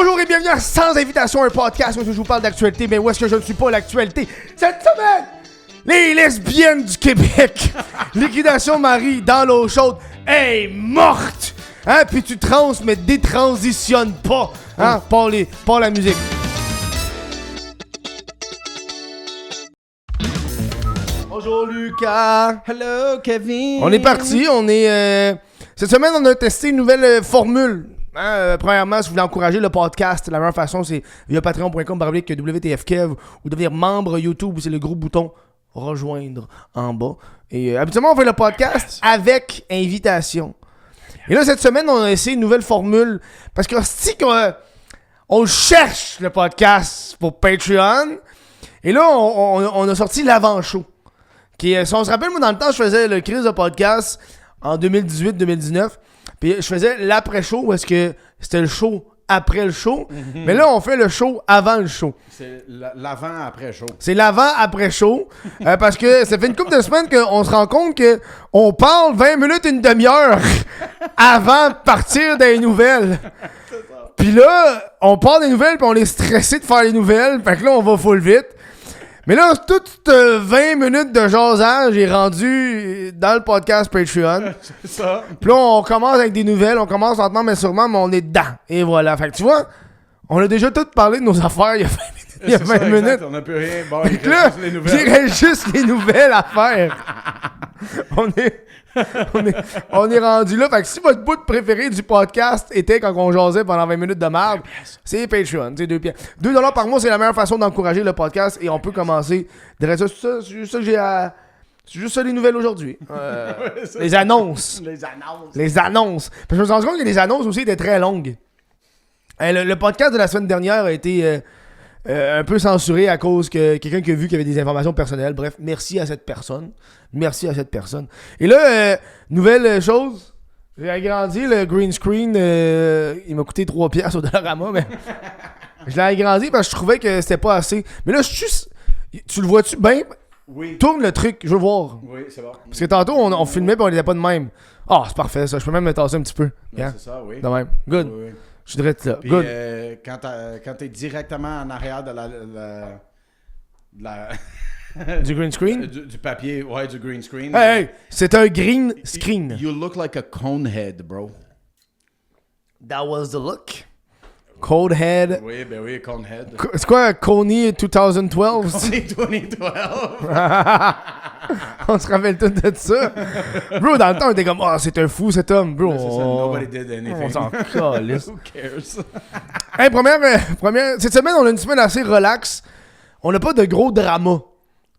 Bonjour et bienvenue à Sans Invitation, un podcast où je vous parle d'actualité, mais où est-ce que je ne suis pas l'actualité? Cette semaine, les lesbiennes du Québec. Liquidation Marie dans l'eau chaude est morte. Hein? Puis tu trans, mais détransitionnes pas. Hein? Par la musique. Bonjour Lucas. Hello Kevin. On est parti, cette semaine, on a testé une nouvelle formule. Hein, premièrement, si vous voulez encourager le podcast, la meilleure façon, c'est via patreon.com/WTFKev ou devenir membre YouTube, où c'est le gros bouton rejoindre en bas. Et habituellement, on fait le podcast avec invitation. Et là, cette semaine, on a essayé une nouvelle formule parce que si on cherche le podcast pour Patreon, et là, on a sorti l'avant-show. Si on se rappelle, moi, dans le temps, je faisais le crise de podcast en 2018-2019. Puis je faisais l'après-show, où est-ce que c'était le show après le show. Mais là, on fait le show avant le show. C'est l'avant-après-show. C'est l'avant-après-show. Parce que ça fait une couple de semaines qu'on se rend compte qu'on parle 20 minutes, une demi-heure avant de partir des nouvelles. Puis là, on parle des nouvelles, puis on est stressé de faire les nouvelles. Fait que là, on va full vite. Mais là, toute 20 minutes de jasage est rendu dans le podcast Patreon. C'est ça. Puis là, on commence avec des nouvelles, on commence lentement mais sûrement, mais on est dedans. Et voilà. Fait que tu vois, on a déjà tout parlé de nos affaires il y a 20 minutes. Il y a 20 minutes. Exact. On n'a plus rien. Bon, Fait que là, il reste juste les nouvelles à faire. On est rendu là. Fait que si votre bout préféré du podcast était quand on jasait pendant 20 minutes de marde, c'est Patreon. C'est 2 pièces. 2$ par mois, c'est la meilleure façon d'encourager le podcast et on peut commencer. C'est juste ça que j'ai à... C'est juste ça les nouvelles aujourd'hui. Les annonces. Les annonces. Parce que je me suis rendu compte que les annonces aussi étaient très longues. Le podcast de la semaine dernière a été un peu censuré à cause que quelqu'un qui a vu qu'il y avait des informations personnelles. Bref, merci à cette personne. Merci à cette personne. Et là, nouvelle chose, j'ai agrandi le green screen. Il m'a coûté 3$ au Dollarama, mais je l'ai agrandi parce que je trouvais que c'était pas assez. Mais là, tu le vois-tu bien? Oui. Tourne le truc, je veux voir. Oui, c'est bon. Parce que tantôt, on filmait et on n'était pas de même. Ah, c'est parfait ça. Je peux même me tasser un petit peu. C'est ça, oui. De même. Good. Oui, oui. Je dirais là. Puis, Good. quand t'es directement en arrière de la Du green screen? du papier, ouais, du green screen. Hey, c'est un green screen. You look like a conehead, bro. That was the look. Cold head. Oui, ben oui, conehead. C'est quoi, Coney 2012? C'est 2012. On se rappelle tout de ça. Bro, dans le temps, on était comme, c'est un fou cet homme, bro. C'est ça, nobody did anything. On s'en calisse. Who cares? Hey, première. Cette semaine, on a une semaine assez relax. On n'a pas de gros drama.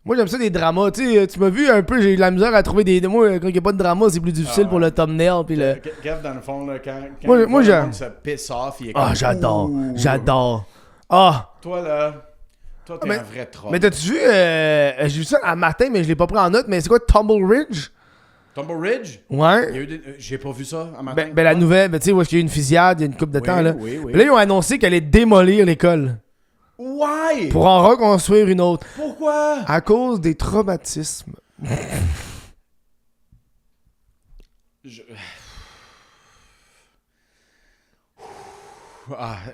Moi, j'aime ça des dramas. Tu m'as vu un peu, j'ai eu de la misère à trouver des. Moi, quand il n'y a pas de drama, c'est plus difficile pour le thumbnail. Puis le... Kev, dans le fond, là, quand moi, le monde se piss off, il est comme... j'adore. Ouh. J'adore. Toi, t'es un vrai troll. Mais t'as-tu vu, j'ai vu ça un matin, mais je l'ai pas pris en note, mais c'est quoi, Tumble Ridge? Tumble Ridge? Ouais. Il y a eu j'ai pas vu ça un matin. Ben la nouvelle, tu sais, où est-ce qu'il y a eu une fusillade il y a une couple de temps, là. Oui. Puis là, ils ont annoncé qu'elle allait démolir l'école. Why? Pour en reconstruire une autre. Pourquoi? À cause des traumatismes.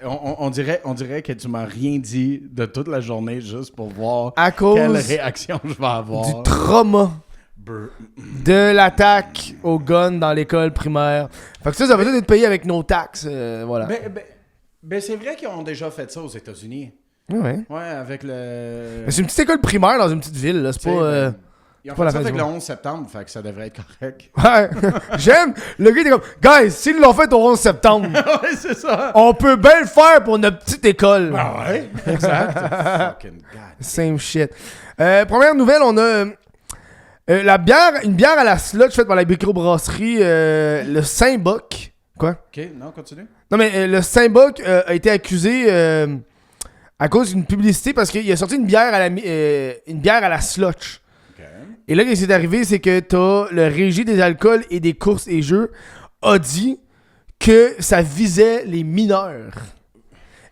On dirait que tu m'as rien dit de toute la journée juste pour voir À cause quelle réaction je vais avoir. du trauma de l'attaque au gun dans l'école primaire. Fait que ça va peut-être être payé avec nos taxes. Voilà. Ben, c'est vrai qu'ils ont déjà fait ça aux États-Unis. Ouais. Ouais, avec le... Mais c'est une petite école primaire dans une petite ville, là. C'est pas... Ils ont pas fait la ça fin avec du le monde. 11 septembre, fait que ça devrait être correct. Ouais. J'aime. Le gars était comme, guys, s'ils l'ont fait au 11 septembre, Ouais, c'est ça. on peut bien le faire pour notre petite école. Ah ouais, exact. Fucking God. Same shit. Première nouvelle, on a une bière à la slotch faite par la microbrasserie, le Saint-Boc. Quoi? OK, non, continue. Non, mais le Saint-Boc a été accusé à cause d'une publicité parce qu'il a sorti une bière à la slotch. OK. Et là, ce qui s'est arrivé, c'est que t'as le Régie des alcools et des courses et jeux a dit que ça visait les mineurs.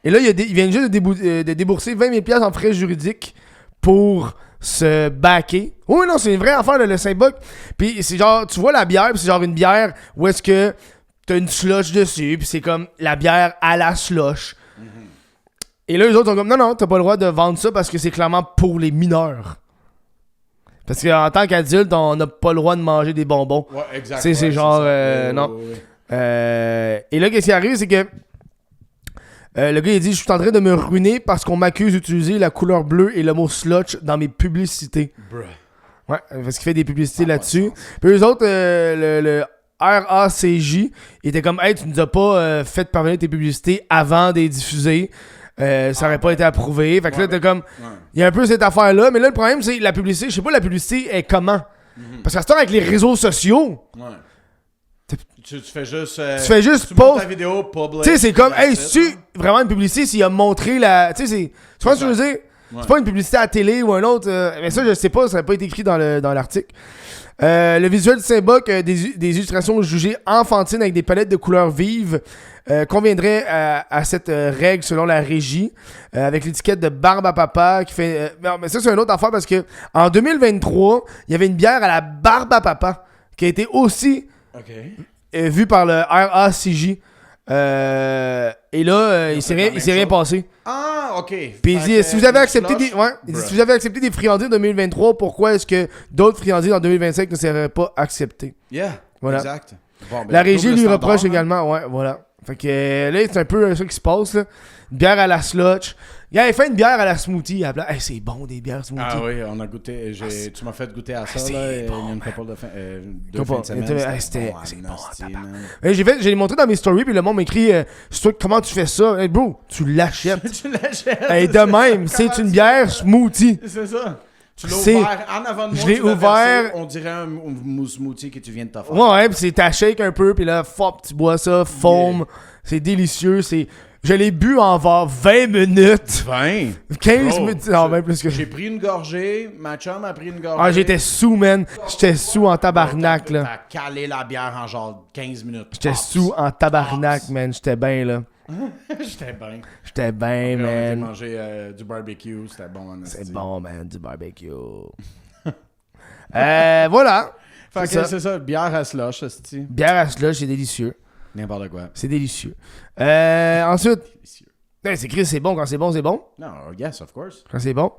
Et là, il vient juste de débourser 20 000$ en frais juridiques pour se backer. Oui, non, c'est une vraie affaire, le Saint-Boc. Puis c'est genre, tu vois la bière, puis c'est genre une bière où est-ce que t'as une slush dessus, puis c'est comme la bière à la slush. Et là, les autres sont comme, non, t'as pas le droit de vendre ça parce que c'est clairement pour les mineurs. Parce qu'en tant qu'adulte, on n'a pas le droit de manger des bonbons. Ouais, exact. C'est ouais, genre, ça. non. Ouais. Et là, qu'est-ce qui arrive, c'est que le gars, il dit, je suis en train de me ruiner parce qu'on m'accuse d'utiliser la couleur bleue et le mot slotch dans mes publicités. Bruh. Ouais, parce qu'il fait des publicités là-dessus. Puis eux autres, le RACJ, il était comme, hey, tu nous as pas fait parvenir tes publicités avant de les diffuser. Ça aurait pas été approuvé. Fait que là, t'es comme, il y a un peu cette affaire-là. Mais là, le problème, c'est la publicité. Je sais pas, la publicité est comment? Parce qu'à ce temps, avec les réseaux sociaux, Tu fais juste. tu fais juste tu pas. montes ta vidéo public. Tu sais, c'est comme, hey, si vraiment une publicité, s'il a montré la. Tu sais, tu vois ce que je veux dire? C'est pas une publicité à la télé ou un autre. Mais ça, je sais pas, ça n'a pas été écrit dans l'article. Le visuel du symbole, des illustrations jugées enfantines avec des palettes de couleurs vives, conviendrait à cette règle selon la régie, avec l'étiquette de Barbe à Papa qui fait. Non, mais ça, c'est une autre affaire parce que en 2023, il y avait une bière à la Barbe à Papa qui a été aussi vue par le RACJ. Et là, il s'est rien passé. Ah, ok. Puis il dit, si vous avez accepté si vous avez accepté des friandises en 2023, pourquoi est-ce que d'autres friandises en 2025 ne seraient pas acceptées? Yeah, voilà. exact. Bon, ben, la régie lui standard, reproche également, ouais, voilà. Fait que là, c'est un peu ça qui se passe, là. Une bière à la slotch. Il a fait une bière à la smoothie. Hey, c'est bon, des bières smoothies. Ah oui, on a goûté. Tu m'as fait goûter à ça, c'est là. Il y bon, a une man. couple de fin de semaine. C'est bon, tabarnak. J'ai montré dans mes stories, puis le monde m'écrit comment tu fais ça? Hey, bro, tu l'achètes. Tu l'achètes. Hey, de même, c'est une bière smoothie. C'est ça. Tu l'as C'est- ouvert en avant de moi. je l'ai tu l'as ouvert- versé, on dirait un smoothie que tu viens de te faire. Ouais, pis c'est ta shake un peu, pis là, fop, tu bois ça, foam. C'est délicieux, Je l'ai bu en 20 minutes. 20. 15 Bro, minutes. Non, même plus que J'ai pris une gorgée, ma chum a pris une gorgée. Ah, j'étais sous, man. J'étais sous en tabarnak, là. T'as calé la bière en genre 15 minutes. J'étais sous en tabarnak, man. J'étais bien, là. J'étais bien. J'étais bien, On a été man. manger du barbecue, c'était bon. C'est bon, man, du barbecue. Voilà. Fait que C'est ça. c'est ça, bière à slush, c'est Bière à slush, c'est délicieux. n'importe quoi. C'est délicieux. Ensuite, Délicieux. c'est Chris, c'est bon. Quand c'est bon, c'est bon. Non, yes, of course. Quand c'est bon.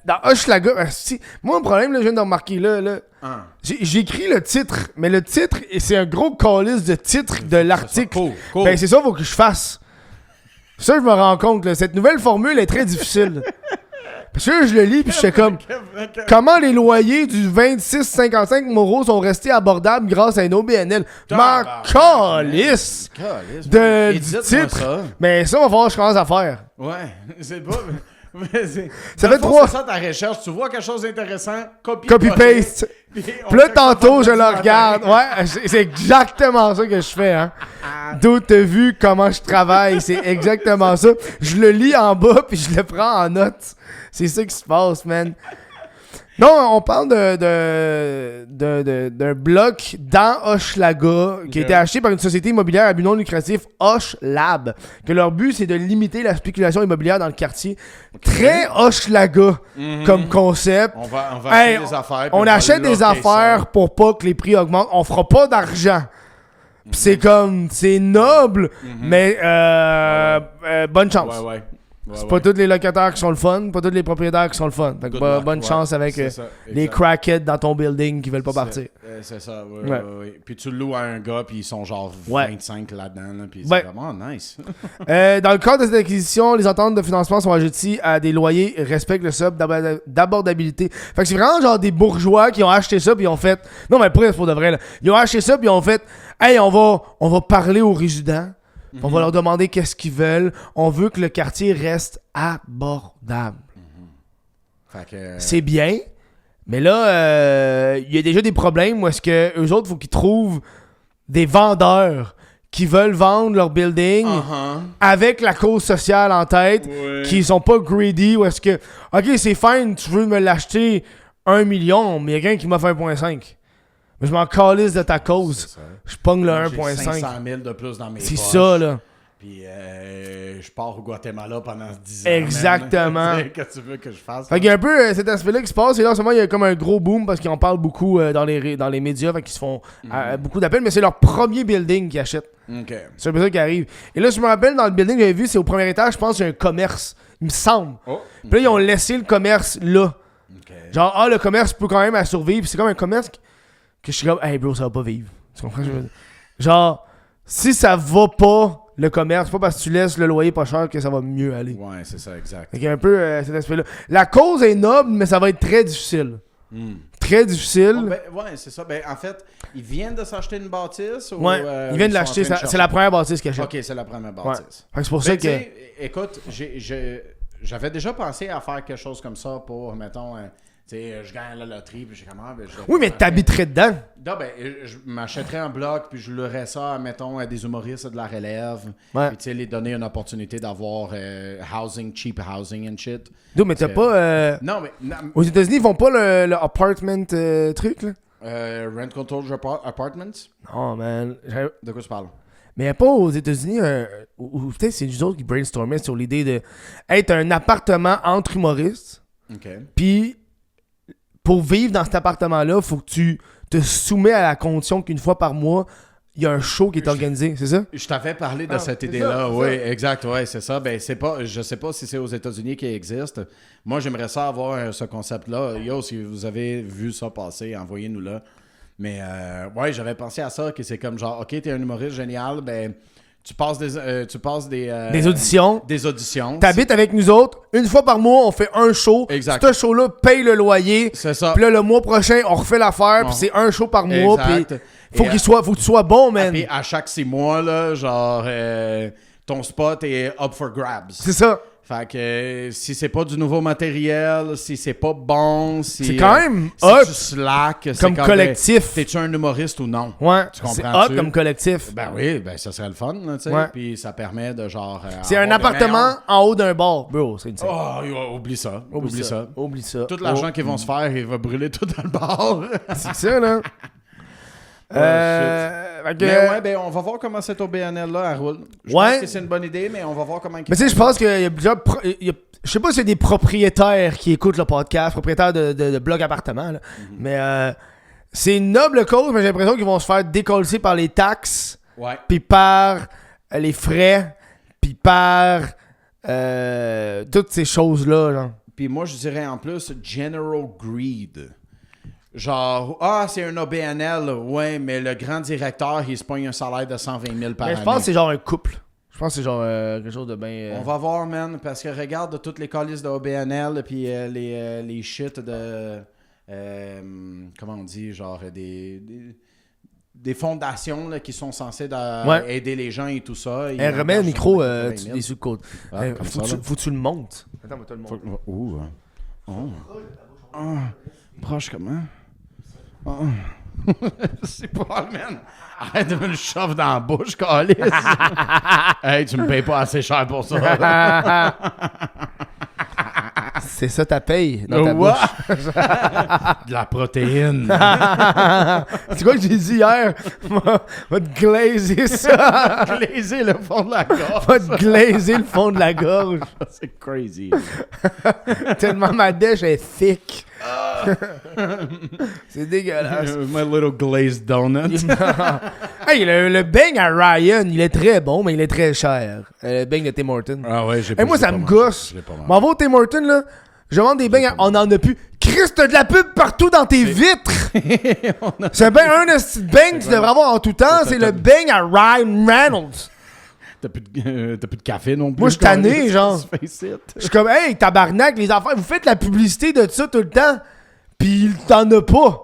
Dans Hochelaga, moi, le problème, là, je viens de remarquer, là, j'ai écrit le titre, mais le titre, c'est un gros calice de titre de l'article. Cool. Ben, c'est ça, faut que je fasse. Ça, je me rends compte, là, cette nouvelle formule est très difficile. Parce que là, je le lis, puis je fais comme... Comment les loyers du 26-55 Moreau sont restés abordables grâce à une OBNL? Ma calice du titre. Mais ça, va falloir que je commence à faire. Ouais, c'est pas... mais Ça dans fait le fond, 3... C'est ça ta recherche, tu vois quelque chose d'intéressant, Copy-paste. Puis Puis là, tantôt, je le regarde. Ouais, c'est exactement ça que je fais, hein. D'où t'as vu comment je travaille. C'est exactement ça. Je le lis en bas, puis je le prends en note. C'est ça qui se passe, man. Non, on parle d'un bloc dans Hochelaga qui a été acheté par une société immobilière à but non lucratif, Hochlab. Que leur but, c'est de limiter la spéculation immobilière dans le quartier. Très Hochelaga comme concept. On va Hey, acheter des affaires. puis On va achète des locker affaires pour pas que les prix augmentent. On fera pas d'argent. Pis c'est comme, c'est noble, mais bonne ça. chance. Ouais. C'est pas tous les locataires qui sont le fun, pas tous les propriétaires qui sont le fun. Fait que Good luck, bonne chance avec c'est ça, les exact. crackheads dans ton building qui veulent pas partir. C'est ça, Ouais. ouais. Puis tu le loues à un gars, puis ils sont genre Ouais. 25 là-dedans, là, puis Ouais. c'est vraiment nice. Dans le cadre de cette acquisition, les ententes de financement sont ajoutées à des loyers respectent le sub d'abordabilité. Fait que c'est vraiment genre des bourgeois qui ont acheté ça puis ils ont fait... Non mais pour de vrai, là. Ils ont acheté ça puis ils ont fait... Hey, on va parler aux résidents. On va leur demander qu'est-ce qu'ils veulent. On veut que le quartier reste abordable. Fait que... C'est bien, mais là, il y a déjà des problèmes où est-ce que eux autres, faut qu'ils trouvent des vendeurs qui veulent vendre leur building avec la cause sociale en tête, qui sont pas greedy, ou est-ce que, ok, c'est fine, tu veux me l'acheter 1 million, mais il y a quelqu'un qui m'offre 1,5. Mais je m'en calisse de ta cause. Je pogne le J'ai 1,5. 500 000 de plus dans mes C'est poches. ça, là. Puis je pars au Guatemala pendant 10 ans. Exactement. Qu'est-ce que tu veux que je fasse? Fait qu'il y a un peu cet aspect-là qui se passe. Et là, en ce moment, il y a comme un gros boom parce qu'ils en parlent beaucoup dans les médias. Fait qu'ils se font beaucoup d'appels. Mais c'est leur premier building qu'ils achètent. OK. C'est un peu ça qui arrive. Et là, je me rappelle, dans le building que j'avais vu, c'est au premier étage, je pense, il y a un commerce. Il me semble. Oh. Puis là, ils ont laissé le commerce là. OK. Genre, le commerce peut quand même à survivre. C'est comme un commerce que je suis comme, hey bro, ça va pas vivre. Tu comprends ce que je veux dire? Genre, si ça va pas, le commerce, c'est pas parce que tu laisses le loyer pas cher que ça va mieux aller. Ouais, c'est ça, exact. Fait qu'il y a un peu cet aspect-là. La cause est noble, mais ça va être très difficile. Très difficile. Ouais, c'est ça. Ben, en fait, ils viennent de s'acheter une bâtisse ou, Ouais, ils viennent de l'acheter. C'est la première bâtisse qu'ils achètent. OK, c'est la première bâtisse. Ouais. Fait que c'est pour ça que... Écoute, j'avais déjà pensé à faire quelque chose comme ça pour, mettons, tu sais, je gagne la loterie, puis j'ai comment... Oui, mais t'habiterais dedans. Non, ben, je m'achèterais un bloc, puis je louerais ça, mettons, à des humoristes de la relève. Ouais. Puis, tu sais, les donner une opportunité d'avoir cheap housing and shit. Non, mais t'as pas... Non, mais... Aux États-Unis, ils font pas le apartment truc, là? Rent control apartments? Non, man. De quoi tu parles? Mais pas aux États-Unis, ou peut-être c'est nous autres qui brainstormaient sur l'idée de être un appartement entre humoristes. OK. Puis, pour vivre dans cet appartement-là, faut que tu te soumets à la condition qu'une fois par mois, il y a un show qui est organisé, c'est ça? Je t'avais parlé de cette c'est idée-là, ça, oui, ça. exact, oui, c'est ça. Ben, c'est pas, je sais pas si c'est aux États-Unis qu'il existe. Moi, j'aimerais ça avoir ce concept-là. Yo, si vous avez vu ça passer, envoyez-nous-le. Mais, ouais, j'avais pensé à ça, que c'est comme genre, OK, t'es un humoriste génial, ben, tu passes des auditions. Des auditions. T'habites avec nous autres. Une fois par mois, on fait un show. Exact. Ce show-là paye le loyer. C'est ça. Puis là, le mois prochain, on refait l'affaire. Puis c'est un show par mois. Exact. Puis faut que tu sois bon, man. Puis à chaque 6 mois, là, genre, ton spot est up for grabs. C'est ça. Fait que si c'est pas du nouveau matériel, si c'est pas bon, si C'est quand même si hot tu slack, comme collectif. T'es-tu un humoriste ou non? Ouais, Tu c'est comprends-tu? hot comme collectif. Ben oui, ben ça serait le fun, là, tu sais. Ouais. Puis ça permet de genre. C'est un avoir des appartement meilleurs- en haut d'un bar. Bro, c'est une scène. Oh, oublie ça. Oublie ça. Oublie ça. Tout l'argent qu'ils vont se faire, il va brûler tout dans le bar. C'est ça, là. Fait que- Mais ouais, ben on va voir comment cet OBNL-là roule. Je pense que c'est une bonne idée, mais on va voir comment... Mais tu sais, je pense qu'il y a plusieurs... je sais pas s'il y a des propriétaires qui écoutent le podcast, propriétaires de blocs appartements, là. Mais c'est une noble cause, mais j'ai l'impression qu'ils vont se faire décoller par les taxes, Ouais. puis par les frais, puis par toutes ces choses-là, genre. Puis moi, je dirais en plus General Greed. Genre, c'est un OBNL, ouais, mais le grand directeur, il se pogne un salaire de 120 000 par Mais année. je pense que c'est genre un couple. Je pense que c'est genre quelque chose de bien... On va voir, man, parce que regarde toutes les calices de OBNL, puis les shit de... comment on dit, genre des fondations là, qui sont censées aider les gens et tout ça. remets le micro des sous de côte. Faut Faut que tu le montes. Attends, on va te le monter. Ouh. Proche comment? C'est pas, man. Arrête de me le shove dans la bouche, calice. Hey, tu me payes pas assez cher pour ça. C'est ça ta paye dans ta bouche. De la protéine. C'est quoi que j'ai dit hier? Va te glazer ça. Glaiser le fond de la gorge. Va te glazer le fond de la gorge. C'est crazy. Tellement ma dèche est thick. C'est dégueulasse. My little glazed donut. Hey, le beigne à Ryan, il est très bon, mais il est très cher. Le beigne de Tim Hortons. Ah ouais, j'ai Et moi, ça me gosse. M'en va au Tim Hortons, là. Je vends des beignes, on en a plus. Chris, t'as de la pub partout dans tes vitres! C'est bien un esti de beigne que tu devrais avoir en tout temps, c'est le beigne à Ryan Reynolds. T'as plus de café non plus. Moi, je suis tanné, genre. Je suis comme, hey, tabarnak, les affaires, vous faites la publicité de ça tout le temps, pis t'en as pas.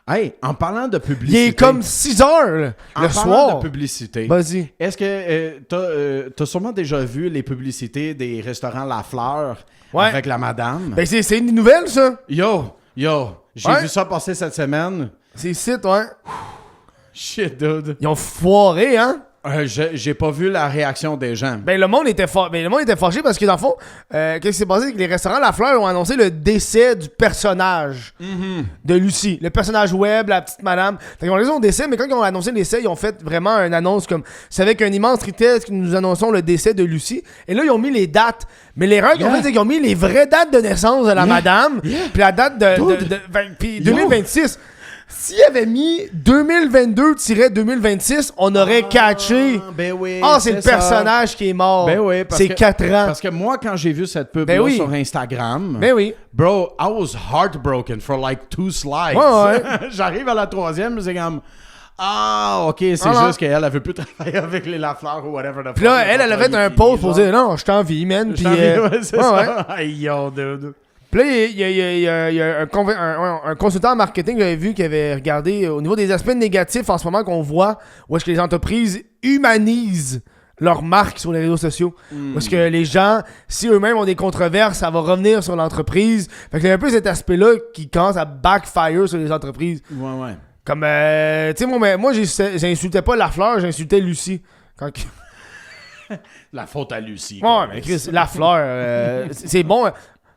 Hey, en parlant de Il publicité... est comme 6 heures, le soir. En parlant de publicité... Vas-y. Est-ce que t'as sûrement déjà vu les publicités des restaurants La Fleur avec la madame? Ben, c'est une nouvelle, ça. Yo, j'ai vu ça passer cette semaine. C'est site, ouais. Shit, dude. Ils ont foiré, hein? J'ai pas vu la réaction des gens. Ben, le monde était fâché parce que, dans le fond, qu'est-ce qui s'est passé? C'est que les restaurants La Fleur ont annoncé le décès du personnage de Lucie. Le personnage web, la petite madame. Fait qu'ils ont raison au décès, mais quand ils ont annoncé le décès, ils ont fait vraiment une annonce comme... C'est avec une immense tristesse que nous annonçons le décès de Lucie. Et là, ils ont mis les dates. Mais l'erreur qu'ils ont fait, c'est qu'ils ont mis les vraies dates de naissance de la madame, puis la date puis 2026. S'il avait mis 2022-2026, on aurait catché. Ben oui. C'est le personnage qui est mort. Ben oui, c'est 4 ans. Parce que moi, quand j'ai vu cette pub-là sur Instagram, bro, I was heartbroken for like 2 slides. Ouais. J'arrive à la 3e, c'est comme... ok, c'est juste qu'elle veut plus travailler avec les Lafleur ou whatever. Puis là, elle a fait un post pour dire non, je t'en vis, man. Puis, c'est ça. Yo, dude. Puis là, il y a un consultant en marketing que j'avais vu qui avait regardé au niveau des aspects négatifs en ce moment qu'on voit où est-ce que les entreprises humanisent leur marque sur les réseaux sociaux. Parce que les gens, si eux-mêmes ont des controverses, ça va revenir sur l'entreprise. Fait qu'il y a un peu cet aspect-là qui commence à backfire sur les entreprises. Ouais. Comme, tu sais, moi j'insultais pas Lafleur, j'insultais Lucie. La faute à Lucie. Ouais, mais Chris, Lafleur, c'est bon.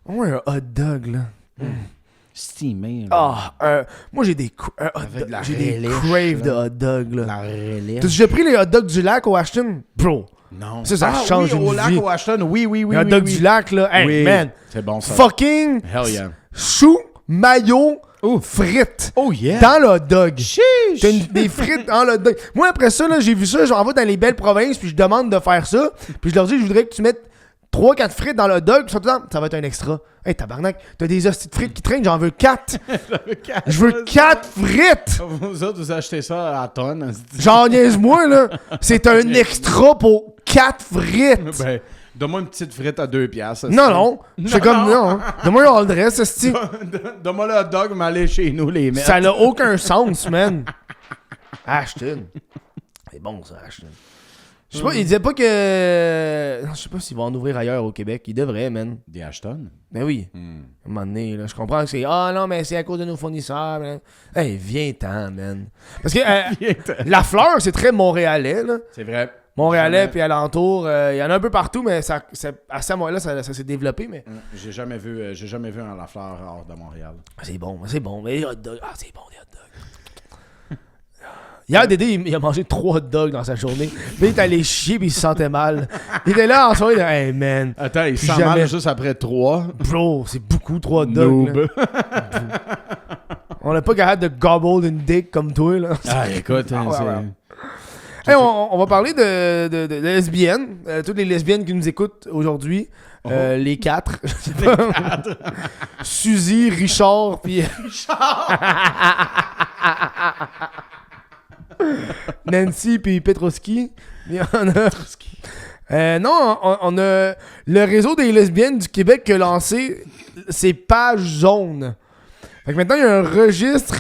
Ouais, un hot dog, là. Steamé, là. Moi, j'ai des craves de hot dog, là. La relish. T'as déjà pris les hot dogs du lac au Ashton? Bro. Non. Ça change une au vie. lac au Ashton, oui. Les hot dogs du lac, là. Hey, man. C'est bon, ça. Fucking Hell yeah. chou, mayo, frites. Oh yeah. Dans le hot dog. Chiche. T'as des frites dans le hot dog. Moi, après ça, là, j'ai vu ça, j'en vais dans les belles provinces, puis je demande de faire ça. Puis je leur dis, je voudrais que tu mettes 3-4 frites dans le hot dog, puis ça va être un extra. Hey, tabarnak, t'as des hosties de frites qui traînent, j'en veux 4. Je veux 4 frites. Vous autres, vous achetez ça à tonne. Genre, niaise-moi, là. C'est un extra pour 4 frites. Ben, donne-moi une petite frite à 2 piastres. Non. C'est comme, non. Donne-moi un all dress, hostie. Donne-moi le hot dog, mais allez chez nous les mettre. Ça n'a aucun sens, man. Ashton. C'est bon, ça, Ashton. Je sais pas, il disait pas que... Je sais pas s'ils vont en ouvrir ailleurs au Québec. Ils devraient, man. Des Ashton? Ben oui. À un moment donné, là, je comprends que c'est... non, mais c'est à cause de nos fournisseurs. Man. Hey, viens-t'en, man. Parce que La Fleur, c'est très montréalais, là. C'est vrai. Montréalais, puis alentour. Il y en a un peu partout, mais à ce moment-là, ça s'est développé, mais... J'ai jamais vu un La Fleur hors de Montréal. C'est bon. Mais les hot dogs... c'est bon, les hot dogs. Hier, Dédé, il a mangé 3 hot dogs dans sa journée. Mais il est allé chier puis il se sentait mal. Il était là en soirée, il dit, hey man. Attends, il sent mal juste après 3. Bro, c'est beaucoup 3 hot dogs. On n'a pas capable de gobble une dick comme toi, là. Écoute, Hey, on va parler de lesbiennes. Toutes les lesbiennes qui nous écoutent aujourd'hui. Les 4. Suzy, Richard, puis... Nancy puis Petrovski. On a le réseau des lesbiennes du Québec qui a lancé ses pages jaunes. Fait que maintenant, il y a un registre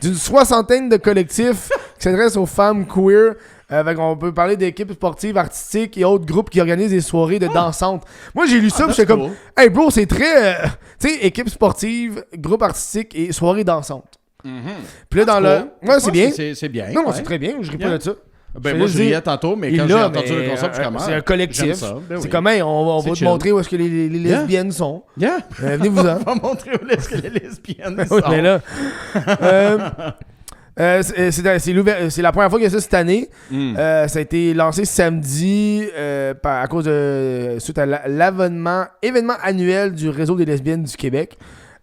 d'une 60aine de collectifs qui s'adressent aux femmes queer. On peut parler d'équipes sportives, artistiques et autres groupes qui organisent des soirées de dansantes. Moi, j'ai lu ça, puis j'étais comme, hey bro, c'est très... tu sais, équipes sportives, groupes artistiques et soirées dansantes. Puis là, dans le... Ouais, c'est bien. C'est bien. Non, c'est très bien. Je ris pas de ça. Ben, moi, je riais tantôt, mais quand j'ai entendu le concept, je commence. C'est un collectif. C'est comme, on va te montrer où est-ce que les lesbiennes sont. Venez-vous-en. On va montrer où est-ce que les lesbiennes sont. Mais là... c'est la première fois qu'il y a ça cette année. Ça a été lancé samedi à cause suite à événement annuel du réseau des lesbiennes du Québec.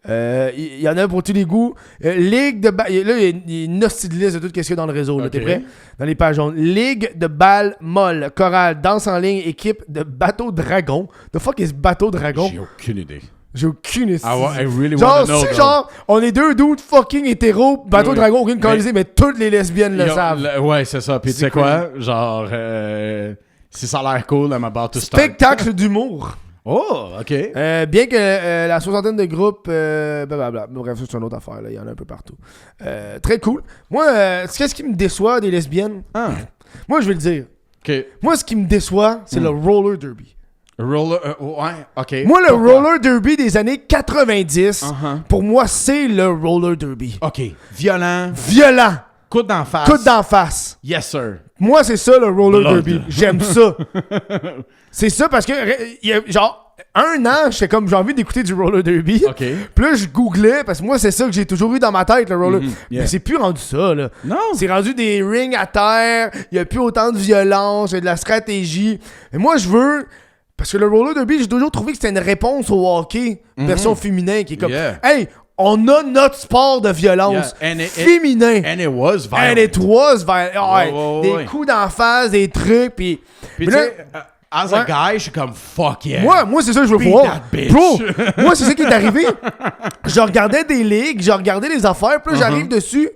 Il y en a pour tous les goûts. Ligue de là, il y a une hostie de liste de tout ce qu'il y a dans le réseau. Là, t'es prêt? Dans les pages jaunes. Ligue de balle molle, chorale, danse en ligne, équipe de bateau dragon. The fuck is bateau dragon? J'ai aucune idée. J'ai aucune idée. I really wanna know. Genre, on est 2 dudes fucking hétéros, bateau dragon, aucune colonisée, mais toutes les lesbiennes le savent. Ouais, c'est ça. Puis tu sais quoi? Genre, si ça a l'air cool, I'm about to start. Spectacle d'humour. Oh, ok. Bien que la 60aine de groupes, blablabla. Bref, ça, c'est une autre affaire, là. Il y en a un peu partout. Très cool. Moi, qu'est-ce qui me déçoit des lesbiennes? Moi, je vais le dire. Ok. Moi, ce qui me déçoit, c'est le roller derby. Ouais, ok. Moi, le roller derby des années 90, pour moi, c'est le roller derby. Ok. Violent. Coude d'en face. Coude d'en face. Yes, sir. Moi, c'est ça, le roller Blood. derby. J'aime ça. C'est ça parce que, il y a, genre, un an, j'étais comme, j'ai envie d'écouter du roller derby. OK. Puis là, je googlais, parce que moi, c'est ça que j'ai toujours eu dans ma tête, le roller. Yeah. Mais c'est plus rendu ça, là. Non. C'est rendu des rings à terre, il y a plus autant de violence, il y a de la stratégie. Mais moi, je veux... Parce que le roller derby, j'ai toujours trouvé que c'était une réponse au hockey, version féminin, qui est comme, hey, on a notre sport de violence féminin. And it was violent. And it was violent. Des coups d'en face, des trucs, puis tu sais, as a guy, je suis comme fuck yeah. Moi c'est ça que je veux Beat voir. that bitch. Bro, moi, c'est ça qui est arrivé. Je regardais des ligues, je regardais les affaires, puis là, j'arrive dessus,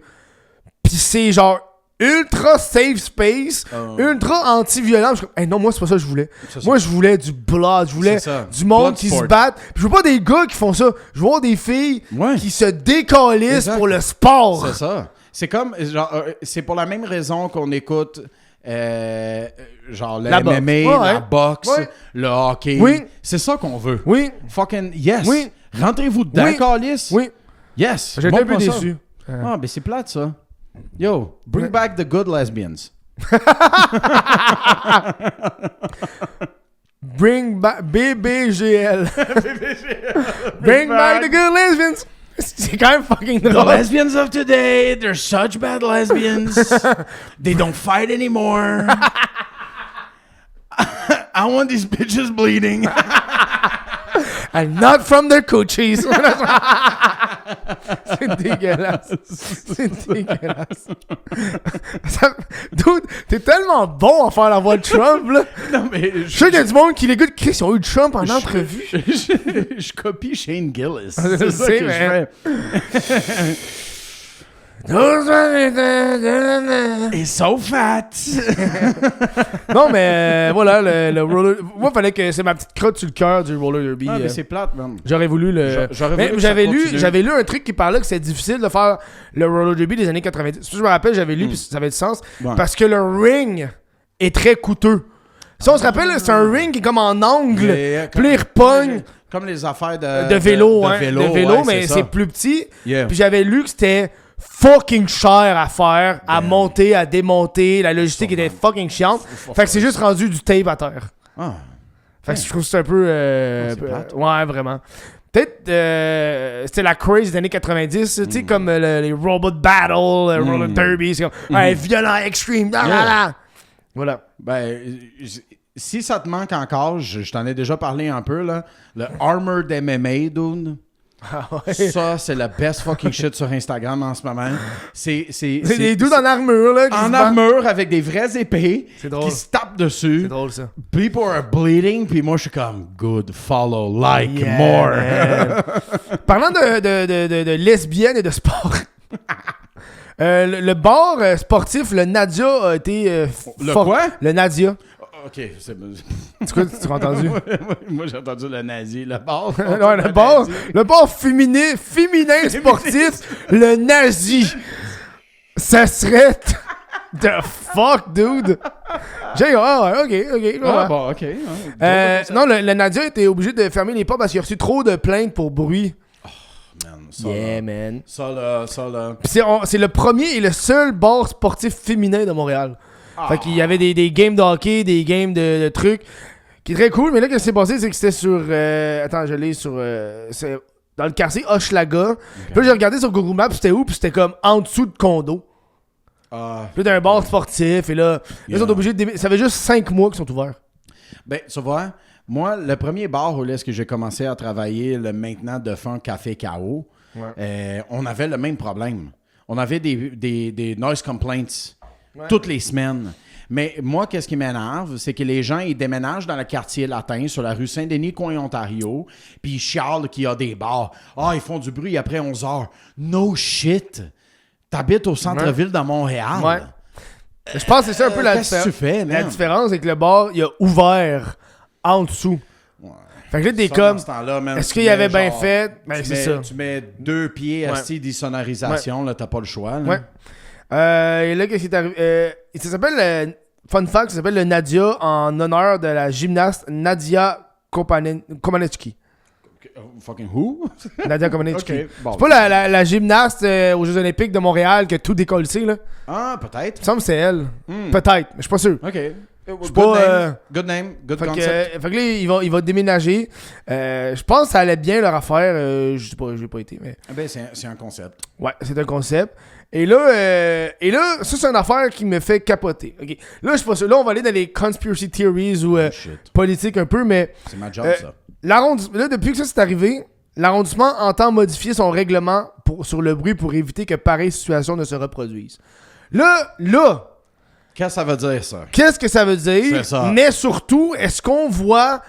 puis c'est genre ultra safe space, ultra anti-violent. Je suis comme, hey, non, moi, c'est pas ça que je voulais. Moi, je voulais du blood, je voulais du monde Blood qui sport. se batte. Puis je veux pas des gars qui font ça. Je veux voir des filles qui se décalissent pour le sport. C'est ça. C'est comme, genre, c'est pour la même raison qu'on écoute, genre, le MMA, la boxe, le hockey. Oui. C'est ça qu'on veut. Oui. Fucking yes. Oui. Rentrez-vous dedans, calice. Oui. Yes. J'étais un peu déçu. Ah, ben c'est plate, ça. Yo, bring back the good lesbians. Bring back BBGL. Bring back the good lesbians. C'est quand même fucking The drôle. lesbians of today, they're such bad lesbians. They don't fight anymore. I want these bitches bleeding. And not from their coochies. C'est dégueulasse. C'est dégueulasse. Dude, t'es tellement bon à faire la voix de Trump, là. Non, mais Je sais qu'il y a du monde qui l'écoute. Chris, ils ont eu Trump en entrevue. Je copie Shane Gillis. Je C'est ça sais, que mais- je fais. It's so fat. Non, mais voilà, le roller. Moi, fallait que c'est ma petite crotte sur le cœur du roller derby. Ah, mais c'est plate, man. J'aurais voulu le. J'aurais Mais voulu que j'avais ça lu, continue. j'avais lu un truc qui parlait que c'était difficile de faire le roller derby des années 90. Si je me rappelle, j'avais lu puis ça avait du sens Ouais. parce que le ring est très coûteux. Si on se rappelle, c'est un ring qui est comme en angle, puis là, il repogne Comme les affaires de vélo, de hein, vélo, de vélo, ouais, mais ça. c'est plus petit. Yeah. Puis j'avais lu que c'était fucking cher à faire, à monter, à démonter. La logistique était fucking chiante. Fait que c'est juste rendu du tape à terre. Ah. Fait que je trouve que c'est un peu... c'est plate. ouais, vraiment. Peut-être c'était la craze des années 90, tu sais, comme les Robot Battle, le Roller Derby, c'est comme violent, extreme, là, là, là. Voilà. Ben, si ça te manque encore, je t'en ai déjà parlé un peu, là. Le Armored MMA, dude. Ah ouais. Ça, c'est le best fucking shit sur Instagram en ce moment. C'est des dudes en armure, là. qui en se battent. armure avec des vraies épées C'est drôle. qui se tapent dessus. C'est drôle, ça. People are bleeding, puis moi, je suis comme, good, follow, like, Yeah, more. man. Parlant de lesbiennes et de sport. Le bar sportif, le Nadia a été... Le quoi? Le Nadia. OK, c'est... Tu as entendu? Moi, j'ai entendu le nazi, le bar. Ouais, le bar féminin sportif, le nazi. Ça serait... The fuck, dude? J'ai ok. Ah, Ouais. bon, OK. Non, le Nadia était obligé de fermer les portes parce qu'il a reçu trop de plaintes pour bruit. Man, ça, Yeah, là. man. Ça, là. Puis c'est le premier et le seul bar sportif féminin de Montréal. Fait qu'il y avait des games de hockey, des games de trucs, qui est très cool. Mais là, ce qui s'est passé, c'est que c'était sur... attends, je l'ai sur... c'est dans le quartier Hochelaga. Puis là, j'ai regardé sur Google Maps, c'était où? Puis c'était comme en dessous de condo. Ah, Puis là, t'as un bar sportif. Et là, ils sont obligés de... Ça fait juste 5 mois qu'ils sont ouverts. ben, tu vois, moi, le premier bar où est-ce que j'ai commencé à travailler, le maintenant défunt Café KO, on avait le même problème. On avait des noise complaints toutes les semaines. Mais moi, qu'est-ce qui m'énerve, c'est que les gens, ils déménagent dans le quartier latin, sur la rue Saint-Denis, coin Ontario, puis ils chialent qu'il y a des bars. Ah, ils font du bruit après 11 heures. No shit! T'habites au centre-ville de Montréal. Ouais. Je pense que c'est ça un peu la Qu'est-ce que tu fais, man? La différence, c'est que le bar, il a ouvert en dessous. Ouais. Fait que là, t'es Ça, comme... dans ce temps-là, man, Est-ce tu qu'il avait mets bien genre- fait? Ben, tu c'est mets- ça. Tu mets 2 pieds assis d'insonorisation, là, t'as pas le choix. Là. Ouais. Et là, qu'est-ce qui est arrivé? Ça s'appelle... fun fact, ça s'appelle le Nadia en honneur de la gymnaste Nadia Komanetsky. Fucking who? Nadia Comaneci. Ok, bon. C'est pas la gymnaste aux Jeux Olympiques de Montréal qui a tout décollé, là. Ah, peut-être. Il me semble que c'est elle. Peut-être, mais je suis pas sûr. OK. suis Good pas, name. Good name. Good Fait concept. que là, il va déménager. Je pense que ça allait bien leur affaire. Je sais pas, j'ai pas été, mais... Ben, c'est un concept. Ouais, c'est un concept. Et là, ça, c'est une affaire qui me fait capoter. Ok. Là, je suis pas sûr. Là, on va aller dans les conspiracy theories ou Shit. politiques un peu, mais... C'est ma job, ça. Là, depuis que ça c'est arrivé, l'arrondissement entend modifier son règlement sur le bruit pour éviter que pareille situation ne se reproduise. Là, Qu'est-ce que ça veut dire, ça? qu'est-ce que ça veut dire? C'est ça. Mais surtout, est-ce qu'on voit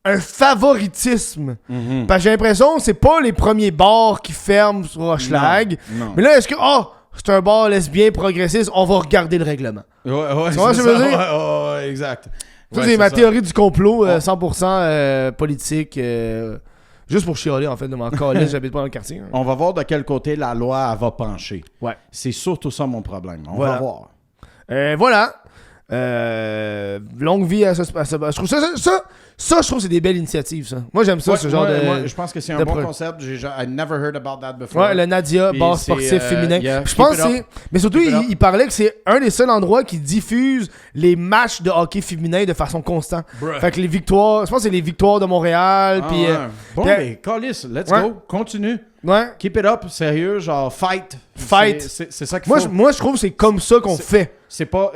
un favoritisme? Mhm. Parce que j'ai l'impression que c'est pas les premiers bars qui ferment sur Hochelag. Non. Mais là, est-ce que, c'est un bar lesbien progressiste, on va regarder le règlement. Ouais, Tu vois ce que je veux dire? Ouais, exact. Ça, Ouais, c'est ma ça. théorie du complot, 100% politique. Juste pour chialer, en fait, de mon calice, j'habite pas dans le quartier. Hein. On va voir de quel côté la loi elle va pencher. Ouais. C'est surtout ça mon problème. On Voilà. va voir. Voilà. Longue vie à ce... Je trouve ça, je trouve que c'est des belles initiatives, ça. Moi, j'aime ça, Ouais, ce genre de... moi, je pense que c'est un de bon pro- concept. I never heard about that before. Ouais, le Nadia, Puis bar c'est, sportif féminin. yeah, Je pense keep que it c'est... Mais surtout, Keep it up. il parlait que c'est un des seuls endroits qui diffuse les matchs de hockey féminin de façon constante. Bruh. Fait que les victoires... Je pense que c'est les victoires de Montréal, Ah, puis... ouais. Bon, puis- ben, calice, let's Ouais. go. Continue. ouais. Keep it up, sérieux, genre fight. Fight. C'est ça qu'il Moi, faut. je trouve que c'est comme ça qu'on fait. C'est pas,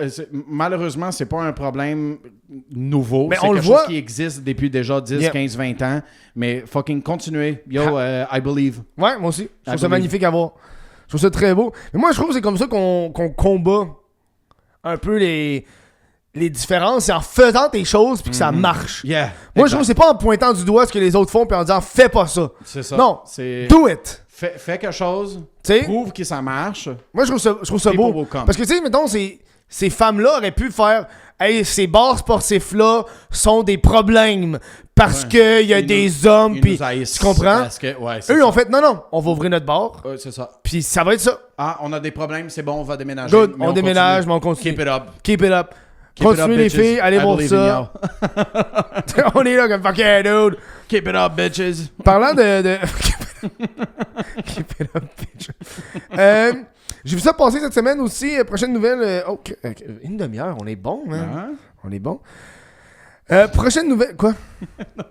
malheureusement, c'est pas un problème nouveau. Mais c'est on quelque le voit. chose qui existe depuis déjà 10, Yeah. 15, 20 ans. Mais fucking continuez. Yo, I believe. Ouais, moi aussi. Je trouve ça believe. magnifique à voir. Je trouve ça très beau. Mais moi, je trouve que c'est comme ça qu'on combat un peu les différences. C'est en faisant tes choses puis que ça marche. Yeah. Moi, je trouve que c'est pas en pointant du doigt ce que les autres font puis en disant « Fais pas ça C'est ça. Non. C'est... Do it! Fais quelque chose. » Tu sais? Prouve que ça marche. Moi, je trouve ça People beau. will come. Parce que, tu sais, mettons, ces femmes-là auraient pu faire « Hey, ces bars sportifs-là sont des problèmes parce Ouais. qu'il y a Ils des hommes. » Ils Puis, nous haïssent tu comprends? parce que, ouais, c'est Eux, ça. ont fait « Non, on va ouvrir notre bar. Ouais, c'est ça. Puis ça va être ça. Ah, on a des problèmes, c'est bon, on va déménager. Good, Mais on déménage, mais continue. on continue. Keep it up. Keep it up. Keep it Continuez up, les bitches. filles, allez I voir believe in ça. On est là comme fuck yeah, dude. Keep it up, bitches. Parlant de... Keep it up, bitch. J'ai vu ça passer cette semaine aussi. Prochaine nouvelle. Une demi-heure, on est bon, man. Hein? On est bon. Prochaine nouvelle. Quoi?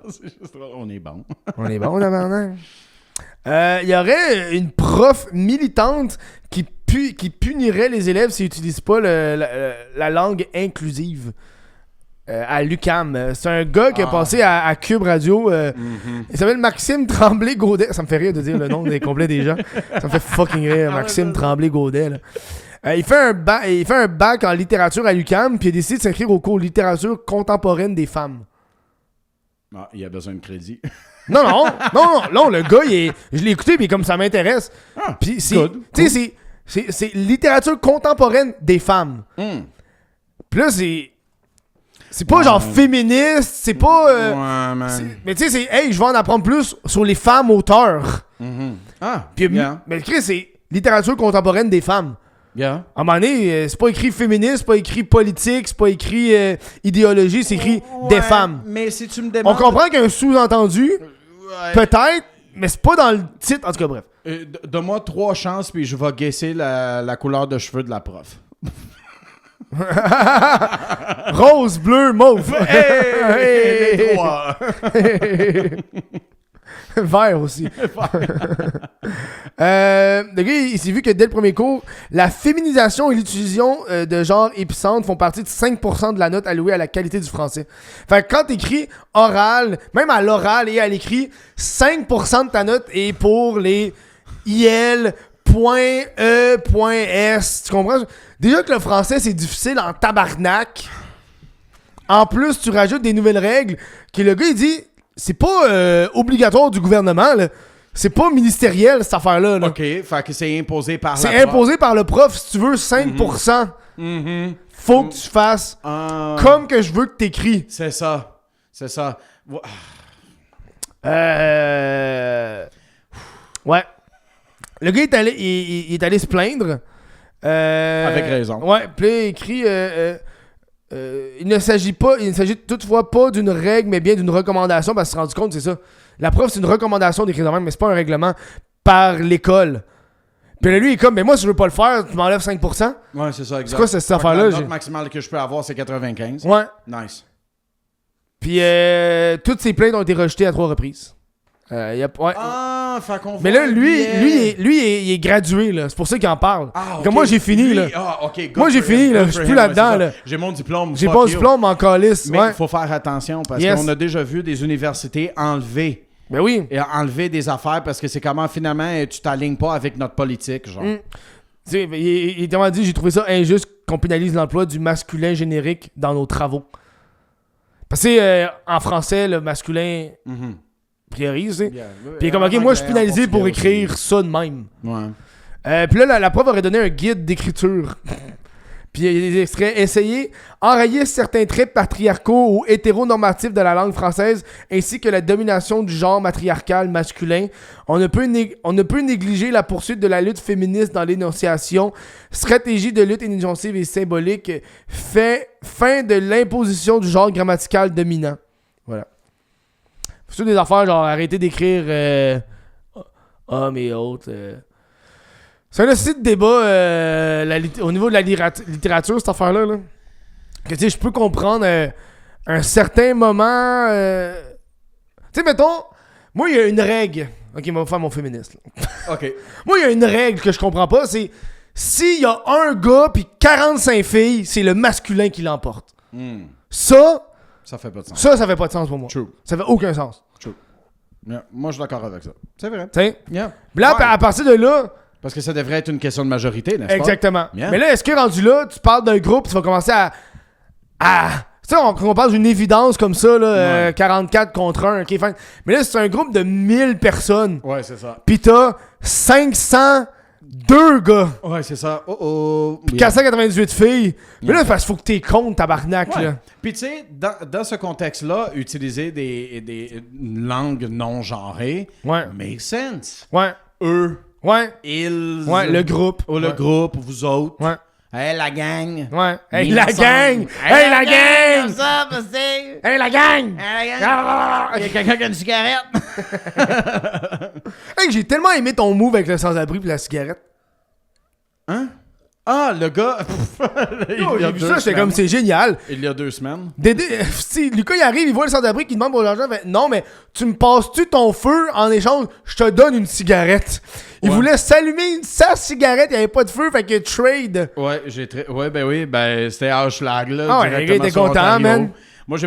C'est juste drôle, on est bon. On est bon, tabarnak. Il y aurait une prof militante qui punirait les élèves s'ils n'utilisent pas la langue inclusive à l'UQAM. C'est un gars qui a passé à Cube Radio. Il s'appelle Maxime Tremblay-Gaudet. Ça me fait rire de dire le nom complet des gens. Ça me fait fucking rire, Maxime Tremblay-Gaudet. Là. Il fait un bac en littérature à l'UQAM, puis il a décidé de s'inscrire au cours littérature contemporaine des femmes. Ah, il a besoin de crédit. Non, le gars, je l'ai écouté, puis comme ça m'intéresse. Puis c'est, good, tu sais, c'est littérature contemporaine des femmes. Puis là, c'est pas genre féministe, c'est pas... ouais, man. mais tu sais, c'est, hey, je vais en apprendre plus sur les femmes auteurs. Ah, Puis, yeah. mais Chris, c'est littérature contemporaine des femmes. Yeah. À un moment donné, c'est pas écrit féministe, c'est pas écrit politique, c'est pas écrit idéologie, c'est écrit des femmes. Mais si tu me On demandes... comprend qu'il y a un sous-entendu, peut-être, mais c'est pas dans le titre. En tout cas, bref. Donne-moi 3 chances, puis je vais guesser la couleur de cheveux de la prof. Rose, bleu, mauve. Hey, les 3. Vert aussi. Le gars, il s'est vu que dès le premier cours, la féminisation et l'utilisation de genre épicentre font partie de 5% de la note allouée à la qualité du français. Fait que quand t'écris oral, même à l'oral et à l'écrit, 5% de ta note est pour les IL.E.S. Tu comprends? Déjà que le français, c'est difficile en tabarnak. En plus, tu rajoutes des nouvelles règles que le gars, il dit... C'est pas obligatoire du gouvernement, là. C'est pas ministériel, cette affaire-là. Là. OK, fait que c'est imposé par la C'est prof. imposé par le prof. Si tu veux 5%, faut que tu fasses comme que je veux que t'écris. C'est ça. C'est ça. Ouais. Le gars il est allé se plaindre. Avec raison. Ouais, puis là, il écrit... il ne s'agit toutefois pas d'une règle, mais bien d'une recommandation, parce qu'il s'est rendu compte, c'est ça. La prof, c'est une recommandation d'écrire de même, mais c'est pas un règlement par l'école. Puis là, lui, il est comme, mais moi, si je veux pas le faire, tu m'enlèves 5%. Ouais, c'est ça, exact. C'est quoi cette affaire-là? La note maximale que je peux avoir, c'est 95. Ouais. Nice. Puis toutes ses plaintes ont été rejetées à 3 reprises. Fait qu'on mais là, lui, il est gradué, là. C'est pour ça qu'il en parle. Ah, Comme moi, j'ai fini, là. Moi, j'ai fini, là. Je suis plus là-dedans, là. J'ai mon diplôme. J'ai pas mon diplôme, en calice. Mais il faut faire attention parce qu'on a déjà vu des universités enlever. Ben oui. Et enlever des affaires parce que c'est comment finalement tu t'alignes pas avec notre politique, genre. Il t'a dit, j'ai trouvé ça injuste qu'on pénalise l'emploi du masculin générique dans nos travaux. Parce que en français, le masculin priorise, tu sais. Puis comme, ok, moi je suis pénalisé pour écrire ça de même. Ouais. Puis là, la prof aurait donné un guide d'écriture. Puis il y a des extraits. Essayez enrayer certains traits patriarcaux ou hétéronormatifs de la langue française, ainsi que la domination du genre matriarcal masculin. On ne peut négliger la poursuite de la lutte féministe dans l'énonciation, stratégie de lutte initiative et symbolique, fin de l'imposition du genre grammatical dominant. Voilà. C'est des affaires genre arrêter d'écrire hommes et autres. C'est un aussi de débat au niveau de la littérature, cette affaire-là. Là. Que tu sais, je peux comprendre un certain moment. Tu sais, mettons, moi, il y a une règle. Ok, on va faire mon féministe. Là. Ok. Moi, il y a une règle que je comprends pas. C'est s'il y a un gars puis 45 filles, c'est le masculin qui l'emporte. Ça fait pas de sens. Ça fait pas de sens pour moi. True. Ça fait aucun sens. True. Yeah. Moi, je suis d'accord avec ça. C'est vrai. Tu sais? Yeah. Là, à partir de là. Parce que ça devrait être une question de majorité, n'est-ce pas? Exactement. Yeah. Mais là, est-ce que rendu là, tu parles d'un groupe, tu vas commencer à tu sais, on parle d'une évidence comme ça, là, 44 contre 1, ok, fine. Mais là, c'est un groupe de 1000 personnes. Ouais, c'est ça. Pis t'as 502 gars. Ouais, c'est ça. Pis 498 filles. Mais là, parce qu'il faut que t'es compte, tabarnak, là. Puis tu sais, dans ce contexte-là, utiliser des langues non genrées make sense. Ouais. Eux. Ouais. Ils. Ouais, le groupe. Ou le groupe, vous autres. Ouais. Hey, la gang. Ouais. Hey, la gang! Hey, la gang! Hey, la gang! Il y a quelqu'un qui a une cigarette. Hey, j'ai tellement aimé ton move avec le sans-abri pis la cigarette. Hein? Ah, le gars. J'ai vu ça, j'étais comme, c'est génial. Il y a 2 semaines. Si Lucas il arrive, il voit le sans-abri qui demande pour l'argent, fait non, mais tu me passes-tu ton feu en échange, je te donne une cigarette. Il voulait s'allumer sa cigarette, il n'y avait pas de feu, fait que trade. Ouais, c'était Ashlag, là. Ah ouais, le gars était content, man. Moi,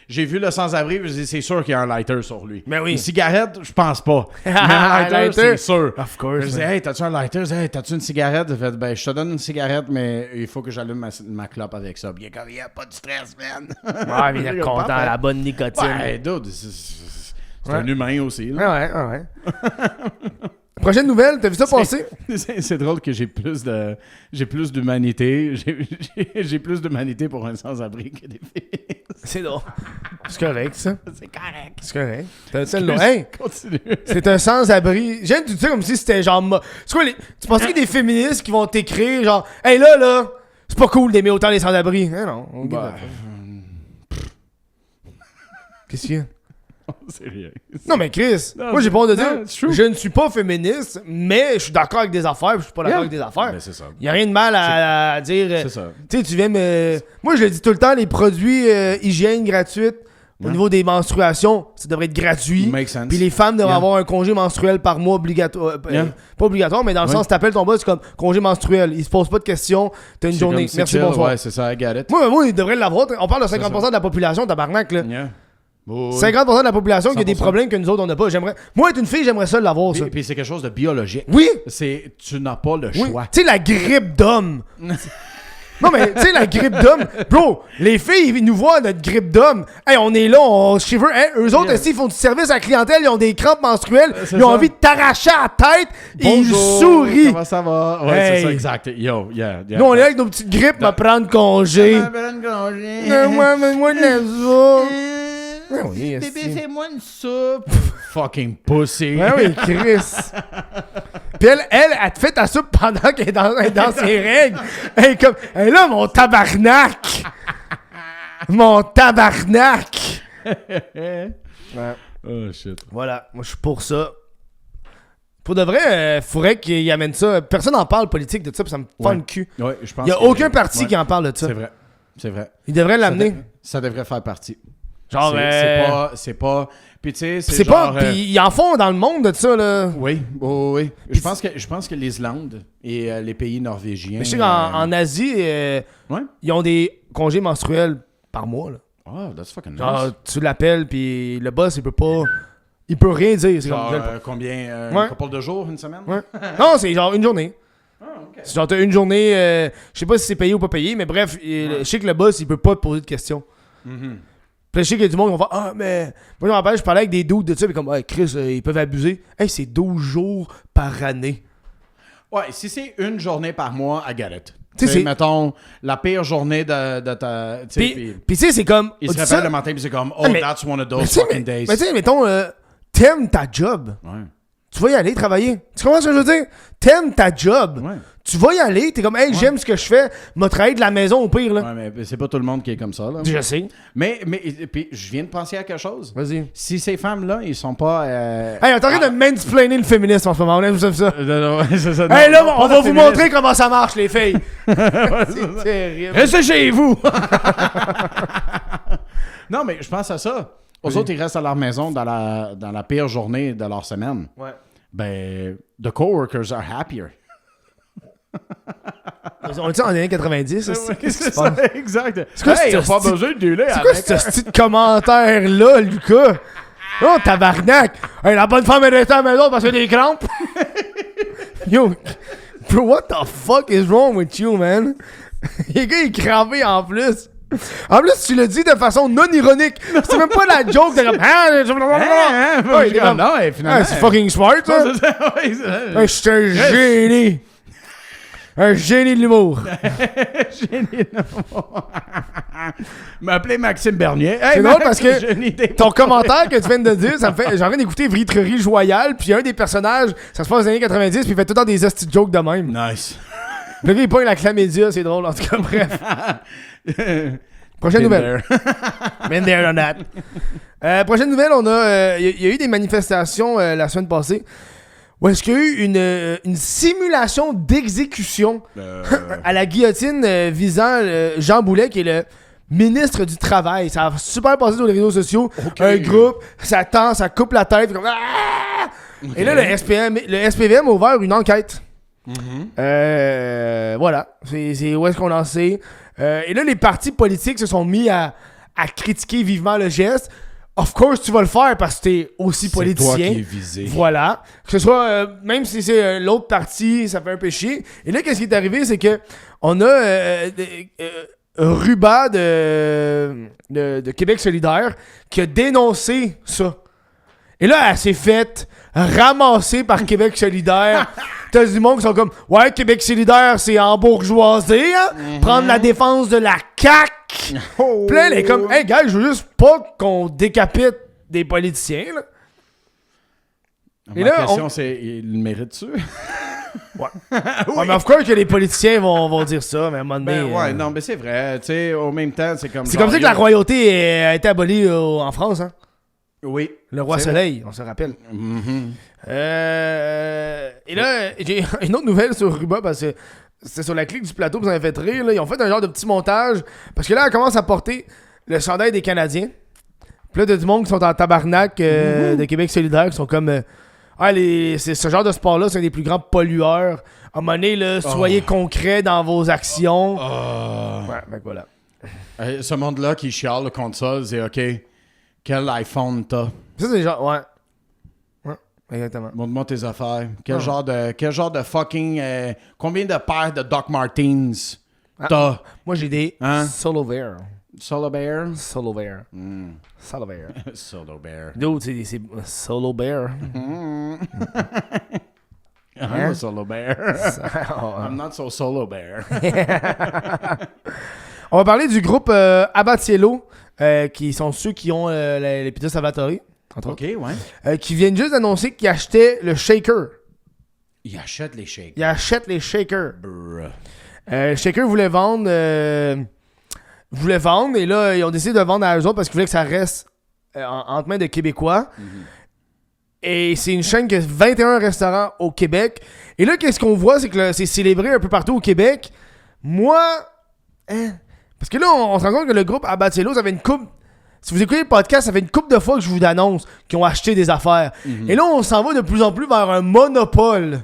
j'ai vu le sans-abri, je dis, c'est sûr qu'il y a un lighter sur lui. Mais oui. Une cigarette, je pense pas. Mais un lighter, c'est sûr. Of course. Je dis, hey, t'as-tu un lighter? Hey, t'as-tu une cigarette? Je fais, je te donne une cigarette, mais il faut que j'allume ma clope avec ça. Bien comme il n'y a pas de stress, man. Ouais, mais il est content, la bonne nicotine. Ouais, dude, c'est un humain aussi. Là. Ouais. Prochaine nouvelle, t'as vu ça passer? C'est drôle que j'ai plus d'humanité. J'ai plus d'humanité pour un sans-abri que des filles. C'est drôle. C'est correct, ça. C'est correct. C'est correct. T'as celle-là. Hey, continue. C'est un sans-abri. J'aime tout ça comme si c'était genre... C'est quoi, tu penses qu'il y a des féministes qui vont t'écrire genre « Hey, là, c'est pas cool d'aimer autant les sans-abri. » Non. Qu'est-ce qu'il y a? C'est rien. Non, mais Chris, moi j'ai pas honte de dire, je ne suis pas féministe, mais je suis d'accord avec des affaires, je suis pas d'accord avec des affaires. Ben, c'est ça. Il y a rien de mal à dire. C'est ça. Tu sais, tu viens me. Moi, je le dis tout le temps, les produits hygiène gratuite au niveau des menstruations, ça devrait être gratuit. Make sense. Puis les femmes devraient avoir un congé menstruel par mois obligatoire. Pas obligatoire, mais dans le sens, t'appelles ton boss, c'est comme congé menstruel. Il se pose pas de questions, t'as une journée. Merci, bonsoir. Ouais, c'est ça, I get it. Moi, il devrait l'avoir. On parle de 50% de la population, tabarnak, là. 50% de la population qui a des problèmes que nous autres on n'a pas. Moi être une fille, j'aimerais ça l'avoir, ça. Puis c'est quelque chose de biologique. Oui. Tu n'as pas le choix. Tu sais, la grippe d'homme. Non, mais tu sais, la grippe d'homme. Bro, les filles, ils nous voient notre grippe d'homme. Hey, on est là, on shiver. Hey, eux autres, ils font du service à la clientèle, ils ont des crampes menstruelles, ils ont envie de t'arracher à la tête et ils sourient. Comment ça va? Ouais, c'est ça, exact. Yo, nous, on est là avec nos petites grippes, on va prendre congé. Moi, de la soupe. Oui, bébé, fais-moi une soupe. Fucking pussy. Ouais, oui, Chris. Puis elle te fait ta soupe pendant qu'elle est dans ses règles. Elle est comme, hey là, mon tabarnak. Mon tabarnak! Ouais. Oh, shit. Voilà, moi je suis pour ça. Pour de vrai, faudrait qu'il amène ça. Personne n'en parle politique de ça, puis ça me fend le cul. Ouais, je pense Il y a que- aucun parti ouais, qui en parle de ça. C'est vrai. C'est vrai. Il devrait l'amener. Ça devrait faire partie. Genre, C'est pas. Puis tu sais, c'est genre, pas. Puis ils en font dans le monde de ça, là. Oui, oui. Je pense que l'Islande et les pays norvégiens. Mais je sais qu'en Asie, Ouais. ils ont des congés menstruels par mois, là. Oh, that's fucking nice. Genre, tu l'appelles, puis le boss, il peut pas. Il peut rien dire. C'est Genre, comme, combien Ouais. Un couple de jours, une semaine? Ouais. Non, c'est genre une journée. Ah, ok. C'est genre, t'as une journée. Je sais pas si c'est payé ou pas payé, mais bref, je sais que le boss, il peut pas te poser de questions. Mhm. Puis là, je sais qu'il y a du monde qui va faire ah, mais. Moi, je me rappelle, je parlais avec des dudes de ça, puis comme, hey, Chris, ils peuvent abuser. Hey, c'est 12 jours par année. Ouais, si c'est une journée par mois, I get it. Tu sais, c'est- mettons, la pire journée de ta. tu sais, Puis, tu sais, c'est comme. il se tu réveille sais- le matin, puis c'est comme, oh, mais- that's one of mais those tu sais, fucking days. mais tu sais, mettons, t'aimes ta job. Ouais. Tu vas y aller travailler. Tu comprends ce que je veux dire? T'aimes ta job. Ouais. Tu vas y aller. T'es comme, hey, j'aime ce que je fais. M'a travaillé de la maison au pire, là. Ouais, mais c'est pas tout le monde qui est comme ça, là. Je sais. Mais puis je viens de penser à quelque chose. Vas-y. Si ces femmes-là, ils sont pas. Hey, on est en train de mansplainer le féminisme en ce moment. On aime ça. Non, c'est ça. Hey, Non, là, non, on pas va la vous féministe. montrer comment ça marche, les filles. C'est terrible. Restez chez vous! Non, mais je pense à ça. Aux autres, ils restent à leur maison dans la pire journée de leur semaine. Ouais. Ben, the coworkers are happier. On est en années 90, ça, qu'est-ce qui se passe? Exact. quoi Hey, ce il a pas style- besoin de gueuler C'est quoi avec. ce petit commentaire-là, Lucas? Oh, tabarnak! Hey, la bonne femme est restée à la maison parce qu'elle a des crampes! Yo, bro, what the fuck is wrong with you, man? Le gars, il est crampé en plus. En plus, tu le dis de façon non ironique. C'est même pas la joke de comme... Ouais, il est comme, Non, finalement. ah, c'est fucking smart, ça! Ouais, c'est- Je suis un génie! Un génie de l'humour! M'appeler Maxime Bernier. Hey, C'est drôle Max, parce que j'ai une idée. ton commentaire que tu viens de dire, ça me fait. J'ai envie d'écouter Vitrerie Joyal, puis un des personnages, ça se passe dans les années 90, puis il fait tout le temps des hosties de jokes de même. Nice. Le gars, il pogne la chlamydia, c'est drôle, en tout cas, bref. Prochaine nouvelle. Been there on that. Prochaine nouvelle, on a. Il y a eu des manifestations la semaine passée où est-ce qu'il y a eu une simulation d'exécution à la guillotine visant Jean Boulet, qui est le ministre du Travail. Ça a super passé sur les réseaux sociaux. Un groupe, ça tend, ça coupe la tête. Comme, ah! Et là, le SPVM a ouvert une enquête. Voilà. C'est où est-ce qu'on en sait. Et là, les partis politiques se sont mis à critiquer vivement le geste. Of course, tu vas le faire parce que t'es aussi politicien. C'est toi qui es visé. Voilà. Que ce soit, même si c'est l'autre parti, ça fait un peu chier. Et là, qu'est-ce qui est arrivé, c'est que on a Ruba de Québec solidaire qui a dénoncé ça. Et là, elle s'est faite ramasser par Québec solidaire. T'as du monde qui sont comme « Ouais, Québec solidaire, c'est embourgeoisé, hein? Prendre la défense de la CAQ! Oh. Puis là, elle est comme « Hey, gars, je veux juste pas qu'on décapite des politiciens, là. » Ma question, c'est, il le mérite-tu? Ouais. Ouais, mais of course que les politiciens vont dire ça, mais à un moment donné... Ben, ouais, non, mais c'est vrai. Tu sais, au même temps, c'est comme... C'est comme ça que la royauté a été abolie en France, hein? Oui. Le roi C'est Soleil, on se rappelle. Mhm. Et là, j'ai une autre nouvelle sur Ruba parce que c'était sur la clique du plateau, vous en avez fait rire. Là. Ils ont fait un genre de petit montage parce que là, elle commence à porter le chandail des Canadiens. Puis là, t'as du monde qui sont en tabarnak de Québec solidaire qui sont comme. C'est ce genre de sport-là, c'est un des plus grands pollueurs. À un moment donné, là, soyez concrets dans vos actions. Ouais, ben voilà. Ce monde-là qui chiale contre ça, c'est OK, quel iPhone t'as? Ça, c'est genre. Ouais. Ouais, exactement. Montre-moi tes affaires. Quel genre de fucking... combien de paires de Doc Martens t'as? Moi, j'ai des Hein? Solo Bear. Solo Bear? Solo Bear. Solo Bear. Solo Bear. D'autres, c'est Solo Bear. I'm a Solo Bear. I'm not so Solo Bear. On va parler du groupe Abatiello, qui sont ceux qui ont les pizzas Salvatore, entre OK, autres, ouais. qui viennent juste d'annoncer qu'ils achetaient le shaker. Ils achètent les shakes. Ils achètent les shakers. Brr. Le shaker voulait vendre voulaient vendre. Et là, ils ont décidé de vendre à eux autres parce qu'ils voulaient que ça reste entre mains de Québécois. Et c'est une chaîne qui a 21 restaurants au Québec. Et là, qu'est-ce qu'on voit, c'est que c'est célébré un peu partout au Québec. Moi, parce que là, on se rend compte que le groupe Abatello, ça avait une coupe. Si vous écoutez le podcast, ça fait une couple de fois que je vous annonce qu'ils ont acheté des affaires. Et là, on s'en va de plus en plus vers un monopole.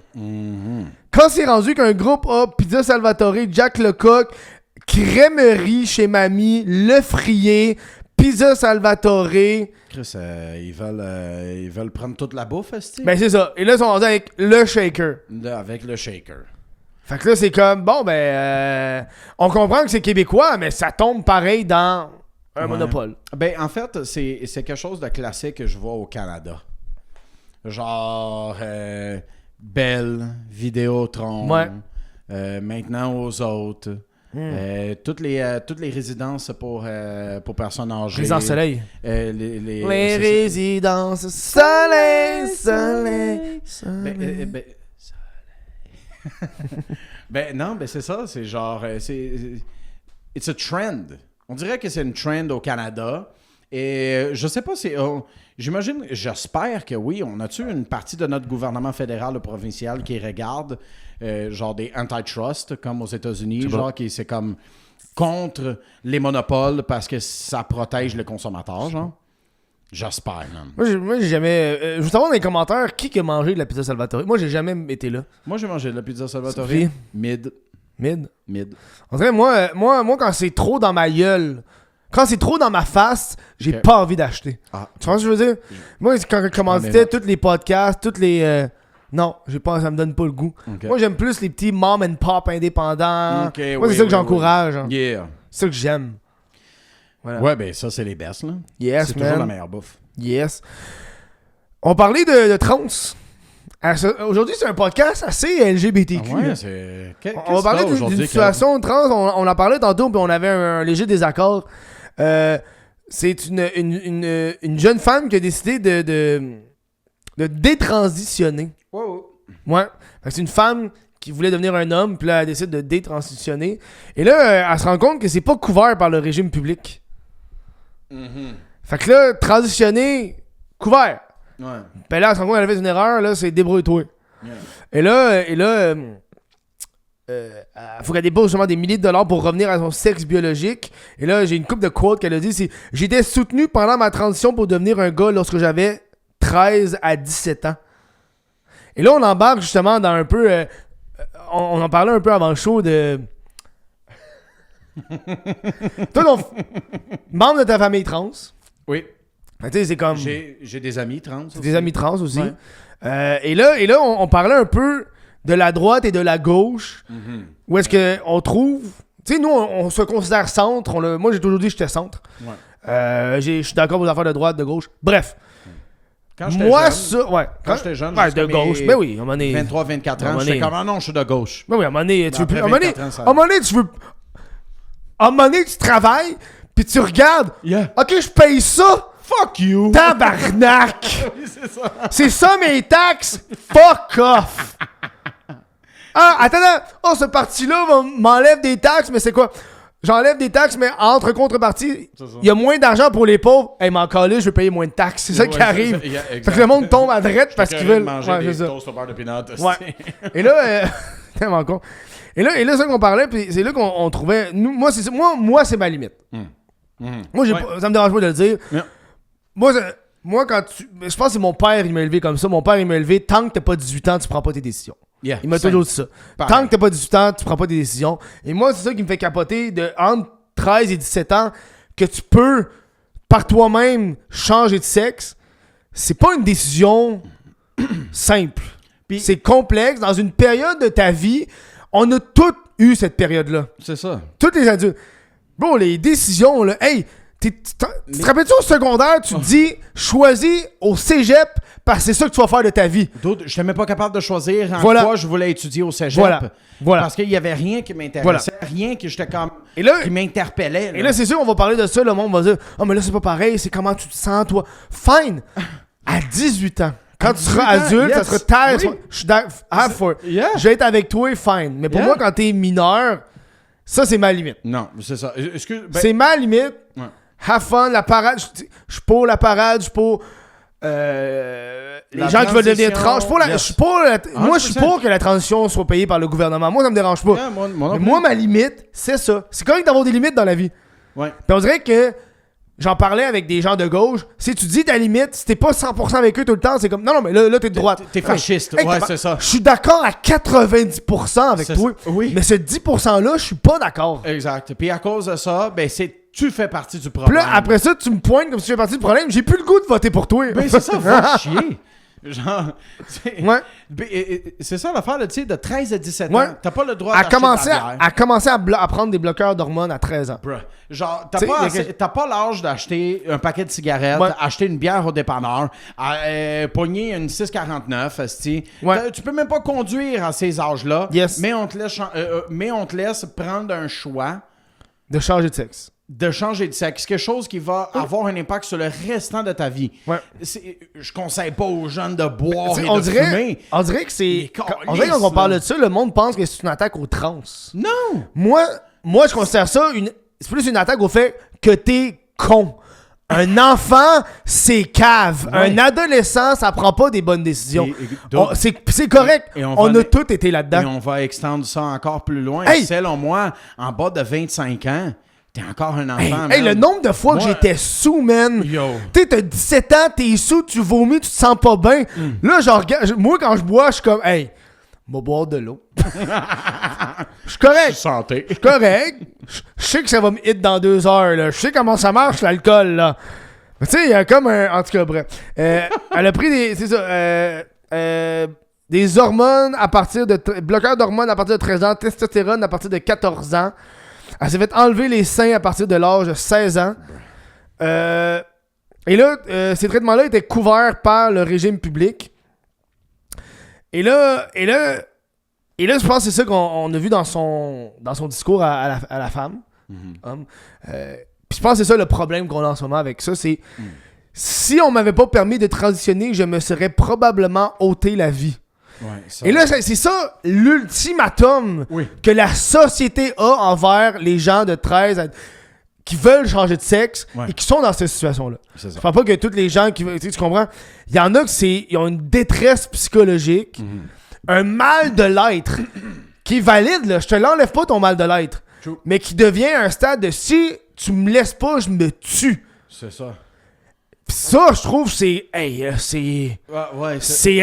Quand c'est rendu qu'un groupe a Pizza Salvatore, Jack Lecoq, Crèmerie chez Mamie, Le Frier, Pizza Salvatore. Chris, ils veulent prendre toute la bouffe, est-ce que? Ben c'est ça. Et là, ils sont rendus avec le shaker. Avec le shaker. Fait que là, c'est comme, bon, on comprend que c'est québécois, mais ça tombe pareil dans un monopole. Ben, en fait, c'est quelque chose de classique que je vois au Canada. Genre, Bell, Vidéotron, maintenant aux autres. Toutes les résidences pour personnes âgées. Résidence Soleil. Les résidences Soleil. Non, c'est ça. C'est genre... it's a trend. On dirait que c'est une trend au Canada. Et je sais pas si... j'espère que oui. On a-tu une partie de notre gouvernement fédéral ou provincial qui regarde genre des antitrust comme aux États-Unis, genre qui c'est comme contre les monopoles parce que ça protège le consommateur, genre? J'espère, man. Moi, j'ai jamais... je veux savoir dans les commentaires qui a mangé de la pizza Salvatore. Moi, j'ai jamais été là. Moi, j'ai mangé de la pizza Salvatore. Sophie? Mid. En vrai, moi, quand c'est trop dans ma gueule, quand c'est trop dans ma face, j'ai pas envie d'acheter. Tu vois ce que je veux dire? Moi, quand je commençais tous les podcasts, toutes les... non, ça me donne pas le goût. Moi, j'aime plus les petits mom and pop indépendants. Moi, c'est ça que j'encourage. Hein. Yeah. C'est ça que j'aime. Voilà. Ouais, ben ça, c'est les best, là. Yes, c'est man. toujours la meilleure bouffe. Yes. On parlait de trans. Aujourd'hui, c'est un podcast assez LGBTQ. On va parler d'une situation trans. On en parlait tantôt, puis on avait un léger désaccord. C'est une jeune femme qui a décidé de détransitionner. Ouais. C'est une femme qui voulait devenir un homme, puis là, elle décide de détransitionner. Et là, elle se rend compte que c'est pas couvert par le régime public. Fait que là, transitionner, couvert. Ben là, elle se rend compte qu'elle a fait une erreur, là, c'est débrouille-toi. Et là, faut qu'elle dépose justement des milliers de dollars pour revenir à son sexe biologique. Et là, j'ai une couple de quotes qu'elle a dit, c'est « J'étais soutenu pendant ma transition pour devenir un gars lorsque j'avais 13 à 17 ans. » Et là, on embarque justement dans un peu... on en parlait un peu avant le show de... Toi, membre de ta famille trans. Oui. Tu sais, c'est comme... J'ai des amis trans aussi. Des amis trans aussi. Ouais. Et là, on parlait un peu de la droite et de la gauche. Où est-ce qu'on trouve... Tu sais, nous, on se considère centre. Moi, j'ai toujours dit que j'étais centre. Ouais. Je suis d'accord pour les affaires de droite, de gauche. Bref. Quand j'étais jeune, de gauche. Ben oui, à un moment donné. 23-24 ans, j'étais comme, non, je suis de gauche. Ben oui, à un moment donné, tu veux plus. À un moment donné, tu travailles, puis tu regardes. Ok, je paye ça. Fuck you. Tabarnak. Oui, c'est ça. C'est ça mes taxes. Fuck off. Attends. Ce parti-là m'enlève des taxes, mais c'est quoi? J'enlève des taxes, mais entre contreparties, il y a moins d'argent pour les pauvres. Hey, mais encore là, je vais payer moins de taxes. C'est ça qui arrive. Fait que le monde tombe à droite parce qu'ils veulent manger des toasts au beurre de peanut. Ouais. Et là, tellement con. Et là, c'est ça qu'on parlait, puis c'est là qu'on trouvait. Moi, c'est ma limite. Moi, ça me dérange pas de le dire. Moi, quand je pense que c'est mon père, il m'a élevé comme ça. Mon père, il m'a élevé, tant que t'as pas 18 ans, tu prends pas tes décisions. Il m'a toujours dit ça. Pareil. Tant que t'as pas 18 ans, tu prends pas des décisions. Et moi, c'est ça qui me fait capoter entre 13 et 17 ans, que tu peux, par toi-même, changer de sexe. C'est pas une décision simple. Puis, c'est complexe. Dans une période de ta vie, on a tous eu cette période-là. C'est ça. Tous les adultes. Bon, les décisions, là, hey, tu te rappelles-tu au secondaire, tu te dis, choisis au cégep parce que c'est ça que tu vas faire de ta vie. D'autres, je n'étais même pas capable de choisir en quoi je voulais étudier au cégep. Voilà. Parce qu'il n'y avait rien qui m'intéressait, rien que j'étais comme... qui m'interpellait. Et là, c'est sûr, on va parler de ça, le monde va dire, mais là, c'est pas pareil, c'est comment tu te sens, toi. Fine! À 18 ans. Quand tu seras adulte, ça sera tard. Je vais être avec toi, fine. Mais pour moi, quand t'es mineur, Ça, c'est ma limite. Non, c'est ça. C'est ma limite. Ouais. Have fun, la parade. Je suis pour la parade, je suis pour les gens qui veulent devenir trans. Je suis pour que la transition soit payée par le gouvernement. Moi, ça me dérange pas. Yeah, Mais moi, ma limite, c'est ça. C'est correct d'avoir des limites dans la vie. Ouais. Puis on dirait que j'en parlais avec des gens de gauche. Si tu dis ta limite, si t'es pas 100% avec eux tout le temps, c'est comme non, mais là t'es de droite. T'es fasciste. Ouais, c'est ça. Je suis d'accord à 90% avec toi. Oui. Mais ce 10%-là, je suis pas d'accord. Exact. Puis à cause de ça, ben tu fais partie du problème. Puis là, après ça, tu me pointes comme si je fais partie du problème. J'ai plus le goût de voter pour toi. Ben c'est ça, va chier. Genre, ouais. C'est ça l'affaire, tu sais, de 13 à 17 ouais. ans, t'as pas le droit d'acheter de la bière. À commencer à prendre des bloqueurs d'hormones à 13 ans. Bruh. Genre, t'as pas l'âge d'acheter un paquet de cigarettes, acheter une bière au dépanneur, pogner une 6,49, asti. Ouais. Tu peux même pas conduire à ces âges-là, mais on te laisse prendre un choix de changer de sexe. De changer de sexe. Quelque chose qui va avoir un impact sur le restant de ta vie. Ouais. Je conseille pas aux jeunes de boire et on de fumer. On dirait que c'est... On dirait que quand on parle de ça, le monde pense que c'est une attaque aux trans. Non! Moi je considère ça c'est plus une attaque au fait que t'es con. Un enfant, c'est cave. Ouais. Un adolescent, ça prend pas des bonnes décisions. C'est correct. On a tous été là-dedans. Et on va extendre ça encore plus loin. Selon moi, en bas de 25 ans... T'es encore un enfant, man. Le nombre de fois que j'étais sous, man. Tu sais, t'as 17 ans, t'es sous, tu vomis, tu te sens pas bien. Là, genre, moi, quand je bois, je suis comme, hey, va boire de l'eau. Je suis correct. Je suis santé. Je suis correct. Je sais que ça va me hit dans 2 heures, là. Je sais comment ça marche, l'alcool, là. Mais tu sais, il y a comme un... En tout cas, bref. Elle a pris des... C'est ça. Des hormones à partir de... bloqueurs d'hormones à partir de 13 ans. Testostérone à partir de 14 ans. Elle s'est fait enlever les seins à partir de l'âge de 16 ans. Et là, ces traitements-là étaient couverts par le régime public. Et là, je pense que c'est ça qu'on a vu dans son discours à la femme. Mm-hmm. Puis je pense que c'est ça le problème qu'on a en ce moment avec ça. C'est si on m'avait pas permis de transitionner, je me serais probablement ôté la vie. Ouais, et là, c'est ça l'ultimatum que la société a envers les gens de 13 qui veulent changer de sexe et qui sont dans cette situation-là. Je ne pense pas que tous les gens qui veulent... Tu comprends? Il y en a ils ont une détresse psychologique, un mal de l'être qui est valide. Là. Je te l'enlève pas ton mal de l'être, mais qui devient un stade de si tu me laisses pas, je me tue. C'est ça. Pis ça, je trouve, c'est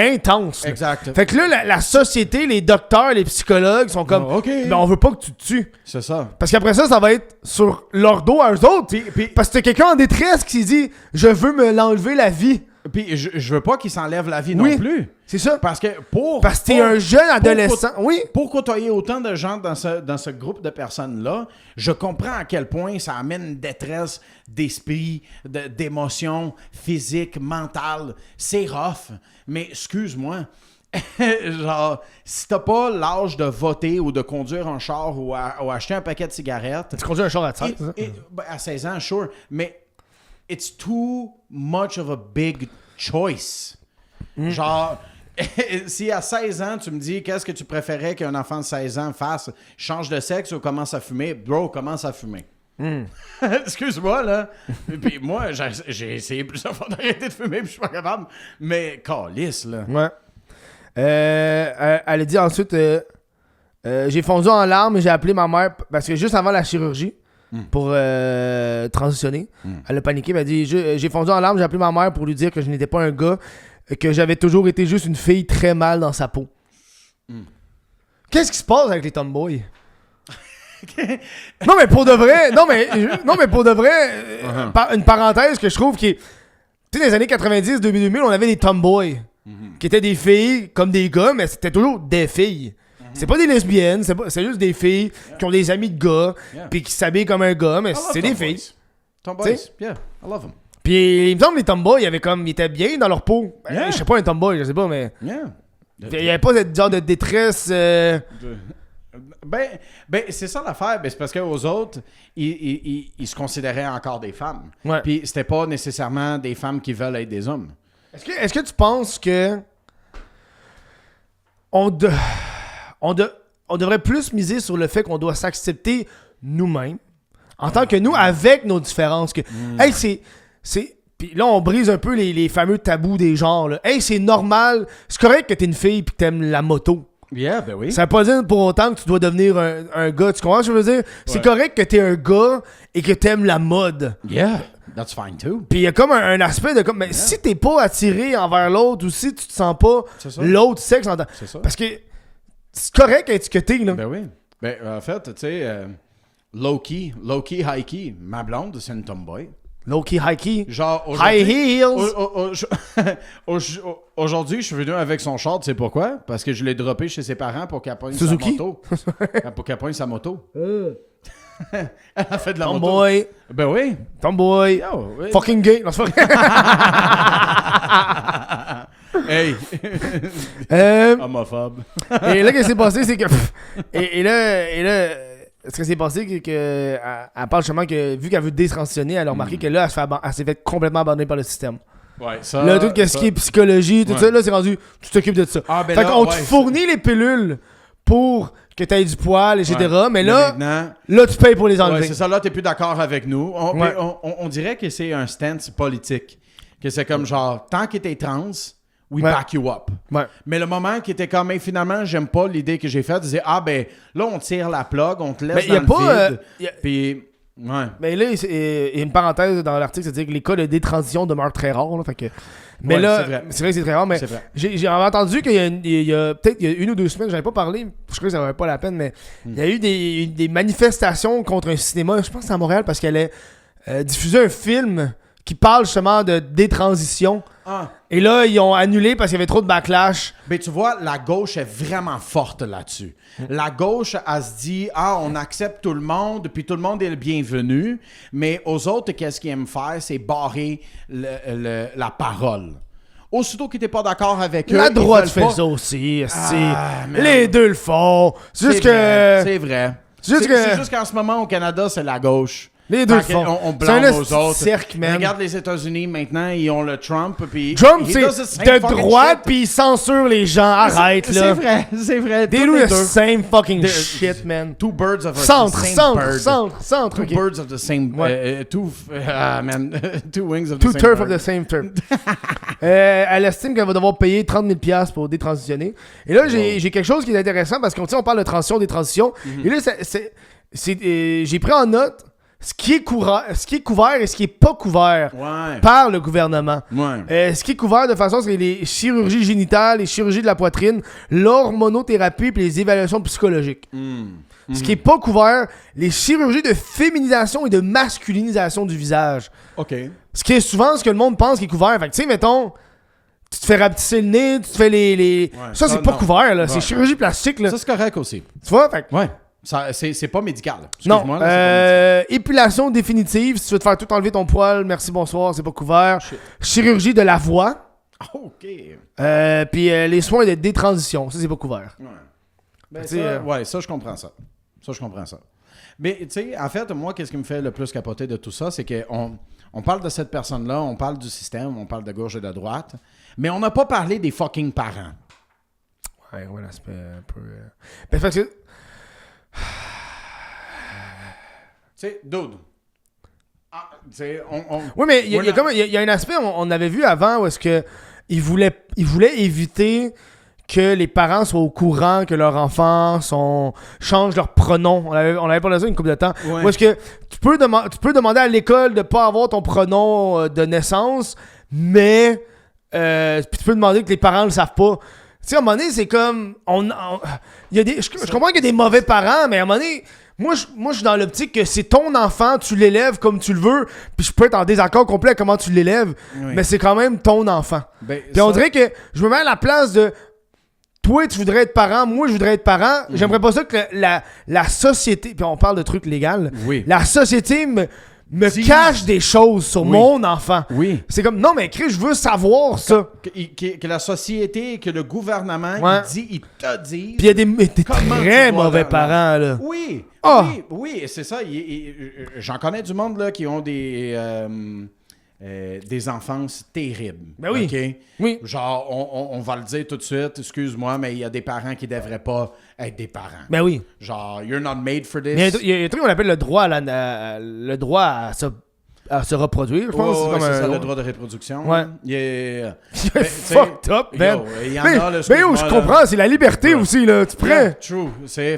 intense. Là. Exact. Fait que là, la société, les docteurs, les psychologues sont comme, mais on veut pas que tu te tues. C'est ça. Parce qu'après ça va être sur leur dos à eux autres. Parce que t'as quelqu'un en détresse qui se dit, je veux me l'enlever la vie. Puis je veux pas qu'il s'enlève la vie non plus. C'est ça. Parce que t'es un jeune adolescent. Pour côtoyer autant de gens dans ce groupe de personnes-là, je comprends à quel point ça amène une détresse d'esprit, d'émotions physiques, mentales. C'est rough. Mais excuse-moi. Genre, si t'as pas l'âge de voter ou de conduire un char ou acheter un paquet de cigarettes... Tu conduis un char à 16 ans? À 16 ans, sure. Mais... It's too much of a big choice. Genre, si à 16 ans, tu me dis qu'est-ce que tu préférais qu'un enfant de 16 ans fasse, change de sexe ou commence à fumer, bro, commence à fumer. Excuse-moi, là. Puis moi, j'ai essayé plusieurs fois d'arrêter de fumer, puis je suis pas capable. Mais, calisse, là. Ouais. Elle a dit ensuite, j'ai fondu en larmes et j'ai appelé ma mère, parce que juste avant la chirurgie, pour transitionner. Elle a paniqué, elle a dit j'ai fondu en larmes, j'ai appelé ma mère pour lui dire que je n'étais pas un gars, que j'avais toujours été juste une fille très mal dans sa peau. Qu'est-ce qui se passe avec les tomboys? Non mais pour de vrai, une parenthèse que je trouve qui est, tu sais, dans les années 90, 2000, on avait des tomboys qui étaient des filles comme des gars, mais c'était toujours des filles. C'est pas des lesbiennes, c'est juste des filles qui ont des amis de gars, puis qui s'habillent comme un gars, mais c'est des filles. Tomboys, yeah, I love them. Puis il me semble que les tomboys, ils étaient bien dans leur peau. Je sais pas un tomboy, je sais pas, mais... Il y avait pas ce genre de détresse... Ben, c'est ça l'affaire. Ben, c'est parce qu'aux autres, ils se considéraient encore des femmes. Ouais. Puis c'était pas nécessairement des femmes qui veulent être des hommes. Est-ce que tu penses que... on devrait plus miser sur le fait qu'on doit s'accepter nous-mêmes, en tant que nous, avec nos différences. Que, hey, c'est... Puis là, on brise un peu les fameux tabous des genres. Là. Hey, c'est normal. C'est correct que t'es une fille pis que t'aimes la moto. Yeah, ben oui. Ça veut pas dire pour autant que tu dois devenir un gars. Tu comprends ce que je veux dire? C'est correct que t'es un gars et que t'aimes la mode. Yeah, that's fine too. Puis il y a comme un aspect de comme... Mais si t'es pas attiré envers l'autre ou si tu te sens pas l'autre sexe... C'est ça. Parce que c'est correct être ce que t'es, là. Ben oui. Ben, en fait, tu sais, low-key, high-key, ma blonde, c'est une tomboy. Low-key, high-key. Genre, high heels. Aujourd'hui, je suis venu avec son short, tu sais pourquoi? Parce que je l'ai droppé chez ses parents pour qu'elle pogne sa Suzuki? moto. Pour qu'elle pogne sa moto. Elle a fait de la moto. Tomboy. Ben oui. Tomboy. Oh, oui. Fucking gay. Non, c'est pas vrai. Hey. Homophobe. Et là, ce qui s'est passé, c'est que... Et là, ce qui s'est passé, c'est que elle parle justement que, vu qu'elle veut détransitionner, elle a remarqué que là, elle s'est fait complètement abandonner par le système. Ouais, ça... Là, tout ce qui est psychologie, tout ça, là, c'est rendu... Tu t'occupes de ça. Ah, ben fait là, qu'on te fournit les pilules pour que tu aies du poil, etc. Mais là, là, tu payes pour les enlever. Ouais, c'est ça. Là, t'es plus d'accord avec nous. On dirait que c'est un stance politique. Que c'est comme genre, tant que t'es trans... We back you up. Ouais. Mais le moment qui était comme, finalement, j'aime pas l'idée que j'ai faite, disait, ah ben, là, on tire la plug, on te laisse dans le vide. Puis, ouais. Mais là, il y a une parenthèse dans l'article, c'est-à-dire que les cas de détransition demeurent très rares. Là, fait que... Mais là, c'est vrai que c'est très rare, mais j'ai entendu qu'il y a peut-être 1 ou 2 semaines, j'avais pas parlé, je crois que ça valait pas la peine, mais il y a eu des manifestations contre un cinéma, je pense que c'est à Montréal, parce qu'elle allait diffuser un film qui parle justement de détransition. Ah. Et là, ils ont annulé parce qu'il y avait trop de backlash. Ben, tu vois, la gauche est vraiment forte là-dessus. La gauche, elle se dit, on accepte tout le monde, puis tout le monde est le bienvenu, mais aux autres, qu'est-ce qu'ils aiment faire? C'est barrer la parole. Aussitôt qu'ils n'étaient pas d'accord avec eux, la droite fait pas... ça aussi. Les deux le font. C'est juste que... C'est vrai. C'est juste qu'en ce moment, au Canada, c'est la gauche. Les deux font. On blâme aux autres. Cirque, man. Regarde les États-Unis maintenant, ils ont le Trump. Trump, c'est de droite, puis il censure les gens. Arrête, là. C'est vrai. They do the same fucking shit, man. Two birds of the same bird. Centre. Two birds of the same... two wings of the same bird. Two turf of the same turf. Elle estime qu'elle va devoir payer 30 000 $, pour détransitionner. Et là, j'ai quelque chose qui est intéressant, parce qu'on parle de transition, détransition. Et là, j'ai pris en note ce qui est couvert et ce qui est pas couvert par le gouvernement. Ce qui est couvert de façon, c'est les chirurgies génitales, les chirurgies de la poitrine, l'hormonothérapie et les évaluations psychologiques. Ce qui est pas couvert, les chirurgies de féminisation et de masculinisation du visage. OK. Ce qui est souvent ce que le monde pense qui est couvert. Fait que tu sais, mettons, tu te fais rapetisser le nez, tu te fais les... ça, c'est pas couvert, là. C'est chirurgie plastique, là. Ça, c'est correct aussi. Tu vois? Fait que... Ouais. C'est pas médical. Non. Épilation définitive. Si tu veux te faire tout enlever ton poil, merci, bonsoir, c'est pas couvert. Chirurgie de la voix. OK. Puis les soins de détransition. Ça, c'est pas couvert. Ouais. Ben, ça, je comprends ça. Mais, tu sais, en fait, moi, qu'est-ce qui me fait le plus capoter de tout ça, c'est qu'on parle de cette personne-là, on parle du système, on parle de gauche et de droite, mais on n'a pas parlé des fucking parents. Ouais, l'aspect un peu... Ben, parce que... Tu sais, dude. Oui, mais il y a un aspect, on avait vu avant, où est-ce que il voulait éviter que les parents soient au courant que leurs enfants changent leur pronom. On avait parlé de ça une couple de temps. Ouais. Où est-ce que tu peux demander à l'école de pas avoir ton pronom de naissance, mais puis tu peux demander que les parents le savent pas. Tu sais, à un moment donné, c'est comme... je comprends qu'il y a des mauvais parents, mais à un moment donné... Moi, je suis dans l'optique que c'est ton enfant, tu l'élèves comme tu le veux, puis je peux être en désaccord complet avec comment tu l'élèves, mais c'est quand même ton enfant. Puis on dirait que je me mets à la place de... Toi, tu voudrais être parent, moi, je voudrais être parent. J'aimerais pas ça que la société... Puis on parle de trucs légaux. Oui. La société me cache des choses sur mon enfant. Oui. C'est comme, non, mais Chris, je veux savoir ça. Que la société, que le gouvernement, il te dit... Puis il y a des très mauvais parents, là. Oui. Oui, c'est ça. J'en connais du monde, là, qui ont des des enfances terribles. Ben oui. OK? Oui. Genre, on va le dire tout de suite, excuse-moi, mais il y a des parents qui devraient pas être des parents. Ben oui. Genre, you're not made for this. Il y a un truc qu'on appelle le droit le droit à se reproduire, je pense. Ouais, c'est c'est ça, un le droit de reproduction. Ouais. Ben, fucked up, man. Il y en Mais a, là, mais yo, je excuse-moi, là. comprends, c'est la liberté aussi, là. Tu Yeah, prends. true.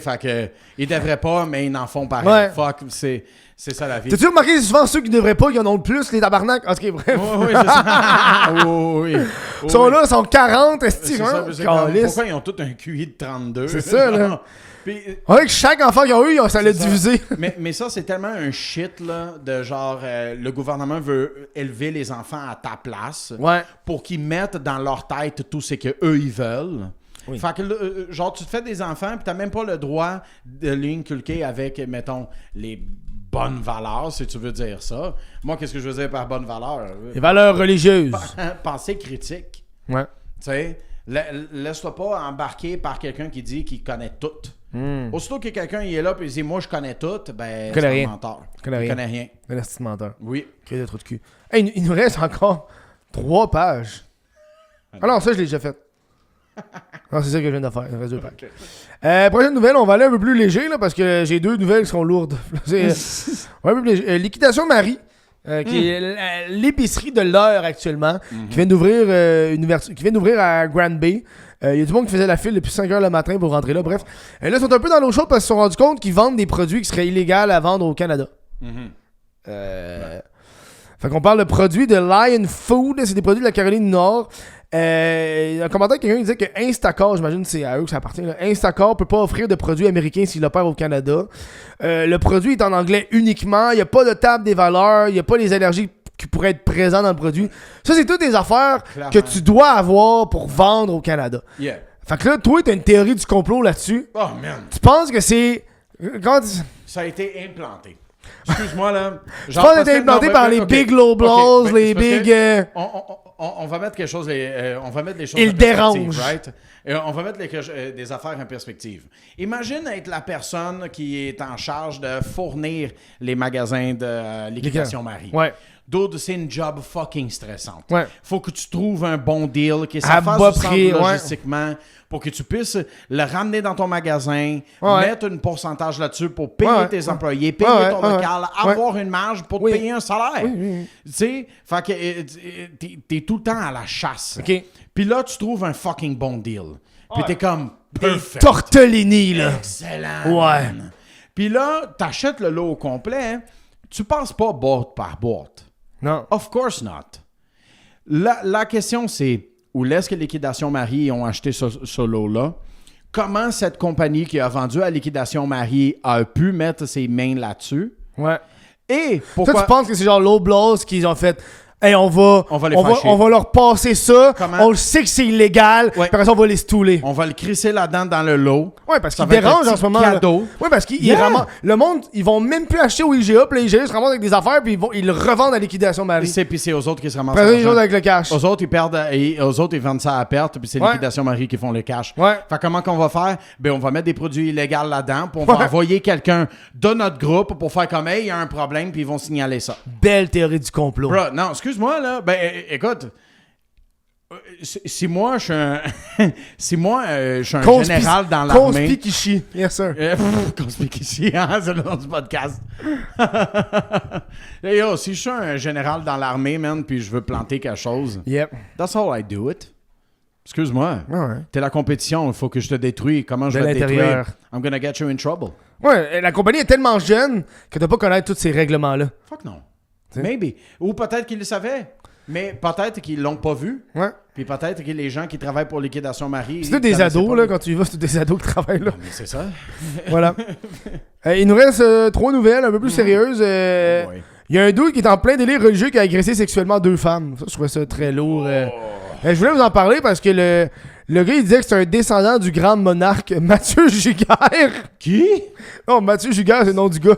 Fait que, ils devraient pas, mais ils en font pareil. Ouais. Fuck, c'est ça la vie. T'as-tu remarqué souvent ceux qui devraient pas, ils en ont le plus, les tabarnak? En tout cas, bref. Oui, c'est ça. Oui. Ils sont là, ils sont 40, C'est esti, ça, hein? c'est comme, Calisse. pourquoi ils ont tous un QI de 32? C'est ça, là. Genre, puis, On dirait que chaque enfant qu'ils ont eu, ça l'a c'est ça. divisé. mais ça, c'est tellement un shit, là, de genre, le gouvernement veut élever les enfants à ta place Ouais. pour qu'ils mettent dans leur tête tout ce qu'eux, ils veulent. Oui. Fait que, genre, tu te fais des enfants, puis t'as même pas le droit de l'inculquer avec, mettons, les bonnes valeurs, si tu veux dire ça. Moi, qu'est-ce que je veux dire par bonnes valeurs? Les valeurs religieuses. Pensée critique. Ouais. Tu sais, laisse-toi pas embarquer par quelqu'un qui dit qu'il connaît tout. Aussitôt que quelqu'un il est là et il dit moi je connais tout, ben Connais c'est rien. un menteur. Connais Il rien. connaît rien. Un esti de menteur. Oui. Quel trou de cul. Hey, il nous reste encore 3 pages. Ah non, ça, je l'ai déjà fait. Non, c'est ça que je viens de faire. Il reste 2 pages. Prochaine nouvelle, on va aller un peu plus léger, là, parce que j'ai 2 nouvelles qui sont lourdes. C'est un peu plus léger. Liquidation Marie, qui est l'épicerie de l'heure actuellement, qui vient d'ouvrir à Grand Bay. Il y a du monde qui faisait la file depuis 5h le matin pour rentrer là. Bref, là, ils sont un peu dans l'eau chaude parce qu'ils se sont rendus compte qu'ils vendent des produits qui seraient illégaux à vendre au Canada. Fait qu'on parle de produits de Lion Food. C'est des produits de la Caroline du Nord. Un commentaire, quelqu'un disait que Instacart, j'imagine que c'est à eux que ça appartient, là. Instacart peut pas offrir de produits américains s'il opère au Canada. Le produit est en anglais uniquement. Il n'y a pas de table des valeurs. Il n'y a pas les allergies qui pourraient être présentes dans le produit. Ça, c'est toutes des affaires Clairement. que tu dois avoir pour vendre au Canada. Yeah. Fait que là, toi, t'as une théorie du complot là-dessus. Oh man. Tu penses que c'est... Quand tu... Ça a été implanté. Excuse-moi là. Je pense que ça a été implanté par les Big Loblaws, les Big... On va mettre quelque chose, on va mettre les choses Il en perspective, dérange. right? On va mettre des affaires en perspective. Imagine être la personne qui est en charge de fournir les magasins de Liquidation Marie. Ouais. Dude, c'est une job fucking stressante. Ouais. Faut que tu trouves un bon deal, que À ça fasse bas du sens prix, ouais. logistiquement, pour que tu puisses le ramener dans ton magasin, Ouais. mettre un pourcentage là-dessus pour payer Ouais. tes employés, payer Ouais. ton Ouais. local, Ouais. avoir une marge pour te Oui. payer un salaire. Oui. Tu sais, fait que t'es tout le temps à la chasse. OK. Puis là, tu trouves un fucking bon deal. Puis t'es comme, perfect. Tortellini, là. Excellent. Ouais. man. Puis là, t'achètes le lot au complet. Hein. Tu passes pas boîte par boîte. Non. Of course not. La question, c'est où est-ce que Liquidation Marie ont acheté ce lot-là? Comment cette compagnie qui a vendu à Liquidation Marie a pu mettre ses mains là-dessus? Ouais. Et Toi, pourquoi... tu penses que c'est genre Loblaws qu'ils ont fait... Hey, on va les fâcher. on va leur passer ça. Comment? On le sait que c'est illégal. Ouais. Puis après ça, on va les stouler. On va le crisser là-dedans dans le lot. Ouais, parce Ça qu'ils va être dérangent le en petit ce moment. là. cadeau. Ouais, parce qu'ils Yeah. ramassent. Le monde, ils vont même plus acheter au IGA. Puis les IGA se ramassent avec des affaires. Puis ils le revendent à Liquidation Marie. Puis c'est aux autres qui se ramassent Après ça, ils l'argent. jouent avec le cash. Aux autres, ils perdent, aux autres, ils vendent ça à perte, puis c'est Ouais. Liquidation Marie qui font le cash. Ouais. Fait comment qu'on va faire? Ben, on va mettre des produits illégaux là-dedans, puis on va Ouais. envoyer quelqu'un de notre groupe pour faire comme, hey, il y a un problème, puis ils vont signaler ça. Belle théorie du complot. Bro, non, excuse-moi, là. Ben, écoute, si moi, je suis un, si moi, je suis un général dans l'armée. Conspikishi. Yes, sir. Conspikishi, hein, c'est le nom du podcast. Hey, yo, si je suis un général dans l'armée, man, puis je veux planter quelque chose, Yep. that's how I do it. Excuse-moi. Ouais. T'es la compétition, il faut que je te détruise. Comment je De vais te détruire? l'intérieur. I'm gonna get you in trouble. Ouais, la compagnie est tellement jeune que tu dois pas connaître tous ces règlements-là. Fuck non. T'sais. Maybe. Ou peut-être qu'ils le savaient, mais peut-être qu'ils l'ont pas vu. Ouais. Puis peut-être que les gens qui travaillent pour Liquidation Marie... C'est tous des ados, là, quand tu y vas, c'est tous des ados qui travaillent là. Mais c'est ça. Voilà. Il nous reste 3 nouvelles un peu plus sérieuses. Ouais. Il y a un dude qui est en plein délire religieux qui a agressé sexuellement 2 femmes. Ça, je trouvais ça très lourd. Je voulais vous en parler parce que le gars, il disait que c'est un descendant du grand monarque Mathieu Giguère. Qui? Non, Mathieu Giguère, c'est le nom du gars.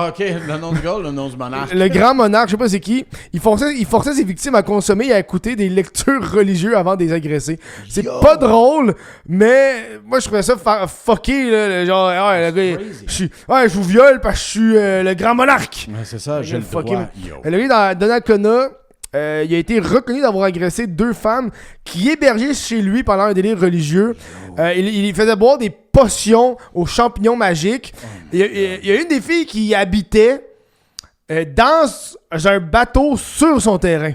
OK, le nom du gars, le nom du monarque. Le grand monarque, je sais pas c'est qui. Il forçait ses victimes à consommer et à écouter des lectures religieuses avant de les agresser. C'est Yo! pas drôle, mais moi, je trouvais ça fucké, là. Genre, ouais, le gars, je vous viole parce que je suis le grand monarque. Ouais, c'est ça, j'ai le Fucking- droit. Yo. Le gars, dans Donnacona, il a été reconnu d'avoir agressé 2 femmes qui hébergeaient chez lui pendant un délire religieux. Il faisait boire des potions aux champignons magiques. Il y a une des filles qui habitait dans un bateau sur son terrain.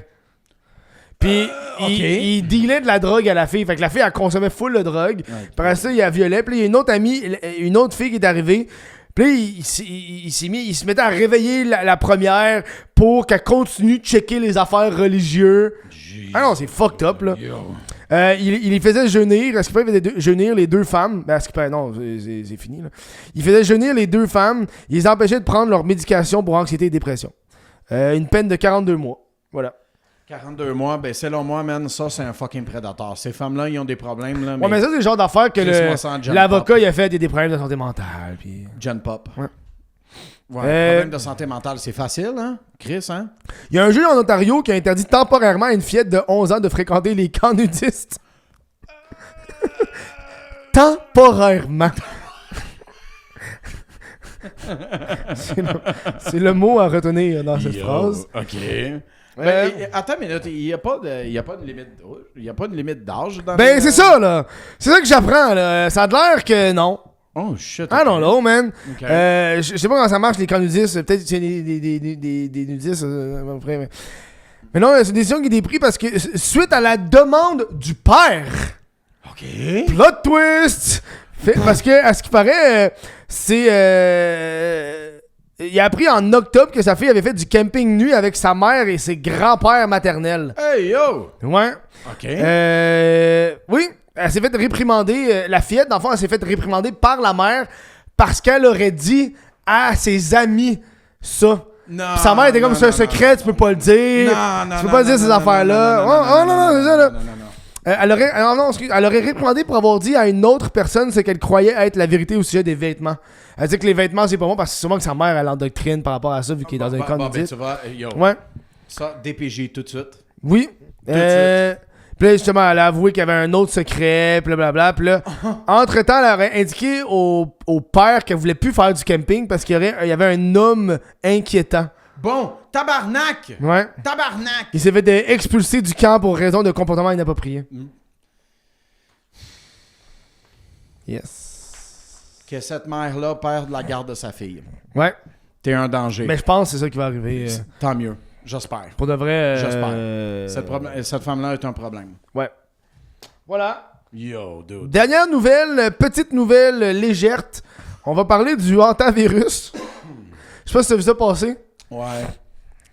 Puis il dealait de la drogue à la fille. Fait que la fille, elle consommait full de drogue. Après ça, il la violait. Puis il y a une autre fille qui est arrivée. Puis là, il se mettait à réveiller la première pour qu'elle continue de checker les affaires religieuses. Ah non, c'est fucked up, là. Il les faisait jeûnir. Est-ce qu'il faisait jeûnir les 2 femmes? Ben, non, c'est fini, là. Il faisait jeûnir les 2 femmes. Il les empêchait de prendre leur médication pour anxiété et dépression. Une peine de 42 mois. Voilà. 42 mois, ben selon moi, man, ça c'est un fucking prédateur. Ces femmes-là, ils ont des problèmes. Là, ouais, mais ça, c'est le genre d'affaires que l'avocat, il a fait des problèmes de santé mentale. Puis... John Pop. Ouais. Problème de santé mentale, c'est facile, hein? Chris, hein? Il y a un juge en Ontario qui a interdit temporairement à une fillette de 11 ans de fréquenter les camps nudistes. Temporairement. c'est le mot à retenir dans cette phrase. OK. Attends une minute, il n'y a pas de limite d'âge dans c'est ça, là. C'est ça que j'apprends, là. Ça a l'air que non. Oh, shit. I don't know, man. Okay. Je sais pas comment ça marche, les camps nudistes. Peut-être qu'il y a des nudistes après, mais non, c'est une décision qui a été prise parce que suite à la demande du père. OK. Plot twist! Parce que, à ce qui paraît, il a appris en octobre que sa fille avait fait du camping nu avec sa mère et ses grands-pères maternels. Hey, yo! Ouais. OK. Oui, elle s'est fait réprimander. La fillette, dans le fond, elle s'est fait réprimander par la mère parce qu'elle aurait dit à ses amis ça. Non. Pis sa mère était comme, c'est un secret, tu peux pas le dire. Tu peux pas dire ces affaires-là. Oh non, c'est ça, là. Elle aurait réprimandé pour avoir dit à une autre personne ce qu'elle croyait être la vérité au sujet des vêtements. Elle dit que les vêtements, c'est pas bon parce que c'est sûrement que sa mère, elle endoctrine par rapport à ça, vu qu'il est dans un camp nudiste. Tu vois, yo. Ouais. Ça, DPJ tout de suite. Oui. Puis là, justement, elle a avoué qu'il y avait un autre secret, blablabla. Puis là, entre-temps, elle aurait indiqué au père qu'elle voulait plus faire du camping parce qu'il y avait un homme inquiétant. Bon, tabarnak! Ouais. Tabarnak! Il s'est fait expulser du camp pour raison de comportement inapproprié. Yes. Que cette mère-là perde la garde de sa fille. Ouais. T'es un danger. Mais je pense que c'est ça qui va arriver. Tant mieux. J'espère. Pour de vrai. J'espère. Cette femme-là est un problème. Ouais. Voilà. Yo, dude. Dernière nouvelle, petite nouvelle légère. On va parler du hantavirus. Je sais pas si tu as vu ça passer. Ouais.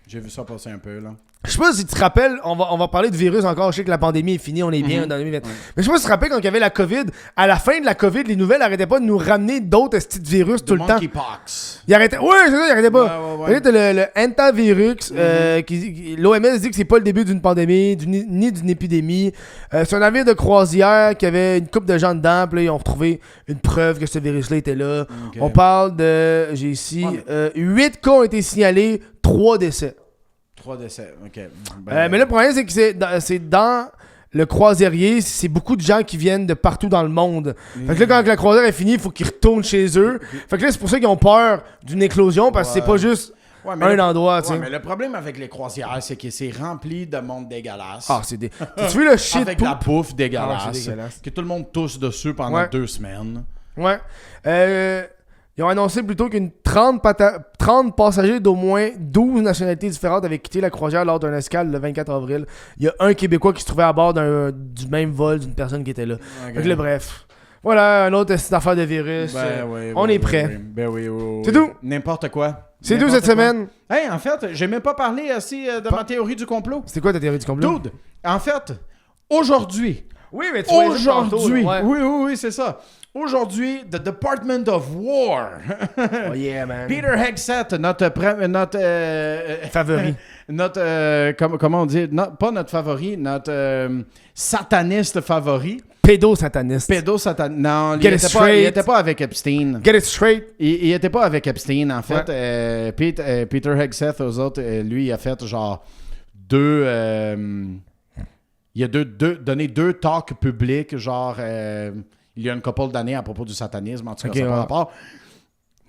J'ai vu ça passer un peu, là. Je sais pas si tu te rappelles, on va parler de virus encore. Je sais que la pandémie est finie, on est bien dans 2020. Mais je sais pas si tu te rappelles quand il y avait la COVID, à la fin de la COVID, les nouvelles arrêtaient pas de nous ramener d'autres petits virus tout le temps. Monkeypox. Ils arrêtaient. Ouais, c'est ça, ils arrêtaient pas. Ouais. Le hantavirus, l'OMS dit que c'est pas le début d'une pandémie, ni d'une épidémie. C'est un navire de croisière qui avait une couple de gens dedans, puis là, ils ont retrouvé une preuve que ce virus-là était là. Okay. On parle de, j'ai ici, 8 cas ont été signalés, 3 décès. 3 décès, ok. Mais le problème, c'est que c'est dans le croisiérier, c'est beaucoup de gens qui viennent de partout dans le monde. Fait que là, quand la croisière est finie, il faut qu'ils retournent chez eux. Fait que là, c'est pour ça qu'ils ont peur d'une éclosion, parce que c'est pas juste un endroit, tu sais. Mais le problème avec les croisières, c'est que c'est rempli de monde dégueulasse. Ah, c'est des... Tu veux le shit avec la bouffe dégueulasse. Ah, c'est dégueulasse. Que tout le monde tousse dessus pendant 2 semaines. Ouais. Ils ont annoncé plutôt qu'une 30 passagers d'au moins 12 nationalités différentes avaient quitté la croisière lors d'un escale le 24 avril. Il y a un Québécois qui se trouvait à bord du même vol d'une personne qui était là. Okay. Donc là, bref. Voilà, un autre affaire de virus. On est prêt. C'est tout. N'importe quoi. C'est tout cette semaine. Hey, en fait, j'ai même pas parlé aussi de ma théorie du complot. C'est quoi ta théorie du complot? Dude, en fait, aujourd'hui. Oui, mais tu vois aujourd'hui. Oui, c'est ça. Aujourd'hui, the Department of War. Oh yeah, man. Peter Hegseth, notre favori. Comment on dit? Pas notre favori, notre sataniste favori. Pédosataniste. Non, il était pas avec Epstein. Get it straight. Il était pas avec Epstein, en fait. Ouais. Peter Hegseth, aux autres, lui, il a fait genre il a donné 2 talks publics, genre... il y a une couple d'années à propos du satanisme, en tout cas, ça n'a pas rapport.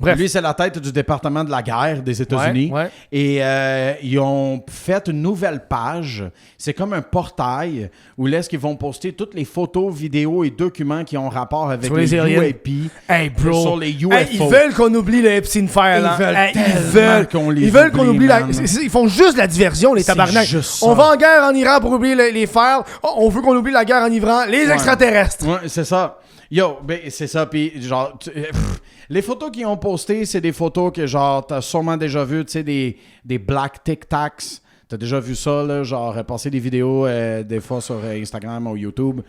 Bref. Lui, c'est la tête du département de la guerre des États-Unis. Ouais. Et ils ont fait une nouvelle page. C'est comme un portail où là, est-ce qu'ils vont poster toutes les photos, vidéos et documents qui ont rapport avec Sur les les aériennes. UAP. Hey, bro. Sur les UFO. Hey, ils veulent qu'on oublie le Epstein File. Là. Ils veulent Hey, tellement qu'on les ils veulent qu'on oublie man. Ils font juste la diversion, les C'est tabarnak. juste ça. On va en guerre en Iran pour oublier les files. Oh, on veut qu'on oublie la guerre en Iran. Les extraterrestres. Ouais, c'est ça. Yo, ben, c'est ça. Puis, genre, les photos qu'ils ont postées, c'est des photos que, genre, t'as sûrement déjà vu, tu sais, des Black Tic Tacs. T'as déjà vu ça, là, genre, passer des vidéos des fois sur Instagram ou YouTube.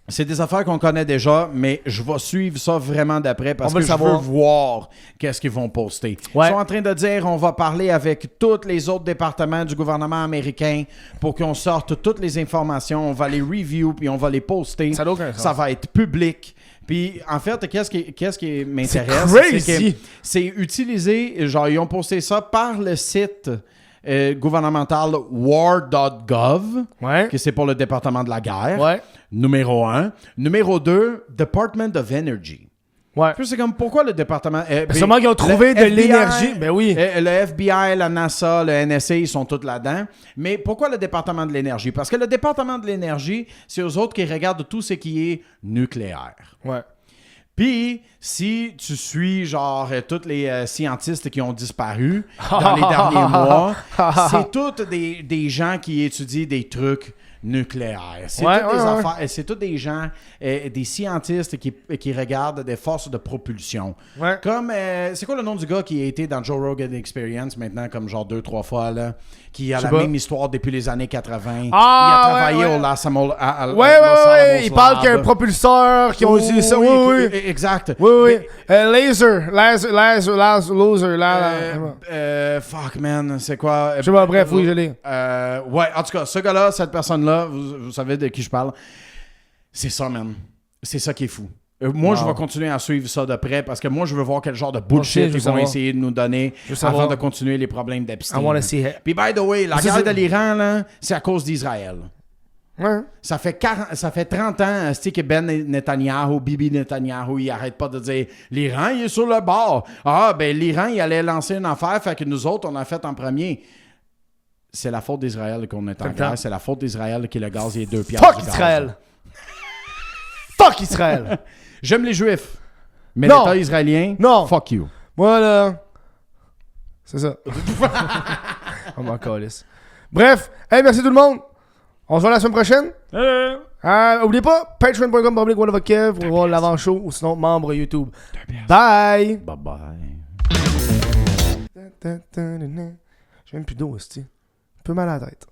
C'est des affaires qu'on connaît déjà, mais je vais suivre ça vraiment d'après parce que je veux voir qu'est-ce qu'ils vont poster. Ouais. Ils sont en train de dire on va parler avec tous les autres départements du gouvernement américain pour qu'on sorte toutes les informations, on va les review puis on va les poster. Ça n'a aucun sens. Ça va être public. Puis, en fait, qu'est-ce qui m'intéresse? C'est crazy! Que c'est utilisé, genre, ils ont posté ça par le site gouvernemental war.gov, que c'est pour le département de la guerre. Ouais. Numéro 1. Numéro 2, Department of Energy. Ouais. Puis c'est comme, pourquoi le département... Sûrement qu'ils ont trouvé de l'énergie. Ben oui. Le FBI, la NASA, le NSA, ils sont tous là-dedans. Mais pourquoi le département de l'énergie? Parce que le département de l'énergie, c'est eux autres qui regardent tout ce qui est nucléaire. Ouais. Puis, si tu suis, genre, tous les scientistes qui ont disparu dans les derniers mois, c'est tous des gens qui étudient des trucs nucléaires. C'est toutes des affaires. C'est tous des gens, des scientistes qui regardent des forces de propulsion. Ouais. Comme, c'est quoi le nom du gars qui a été dans Joe Rogan Experience maintenant, comme genre 2-3 fois, là, qui a la même histoire depuis les années 80. Il a travaillé au Los Alamos. Ouais. Il parle qu'il y a un propulseur qui ont utilisé ça. Oui. Exact. Oui. Laser. Fuck, man. C'est quoi? Je sais pas, bref, oui, je l'ai. Ouais, en tout cas, ce gars-là, cette personne-là, vous savez de qui je parle. C'est ça, man. C'est ça qui est fou. Moi, je vais continuer à suivre ça de près parce que moi, je veux voir quel genre de bullshit ils vont essayer de nous donner avant de continuer les problèmes d'Epstein. I wanna see it. Puis, by the way, la guerre de l'Iran, là, c'est à cause d'Israël. Ouais. Ça fait 30 ans que Bibi Netanyahu, il arrête pas de dire l'Iran, il est sur le bord. Ah, ben l'Iran, il allait lancer une affaire, fait que nous autres, on a fait en premier. C'est la faute d'Israël qu'on est en guerre. C'est la faute d'Israël que le gaz est 2 piastres. Fuck Israël! Fuck Israël! J'aime les Juifs. Mais non. l'État israélien, non. Fuck you. Voilà. C'est ça. On m'en calisse. Bref, hey, merci tout le monde. On se voit la semaine prochaine. Oubliez pas, patreon.com/Kev pour voir l'avant-show ou sinon membre YouTube. Bye! Bye bye. J'ai même plus d'eau, hostie. Un peu mal à la tête.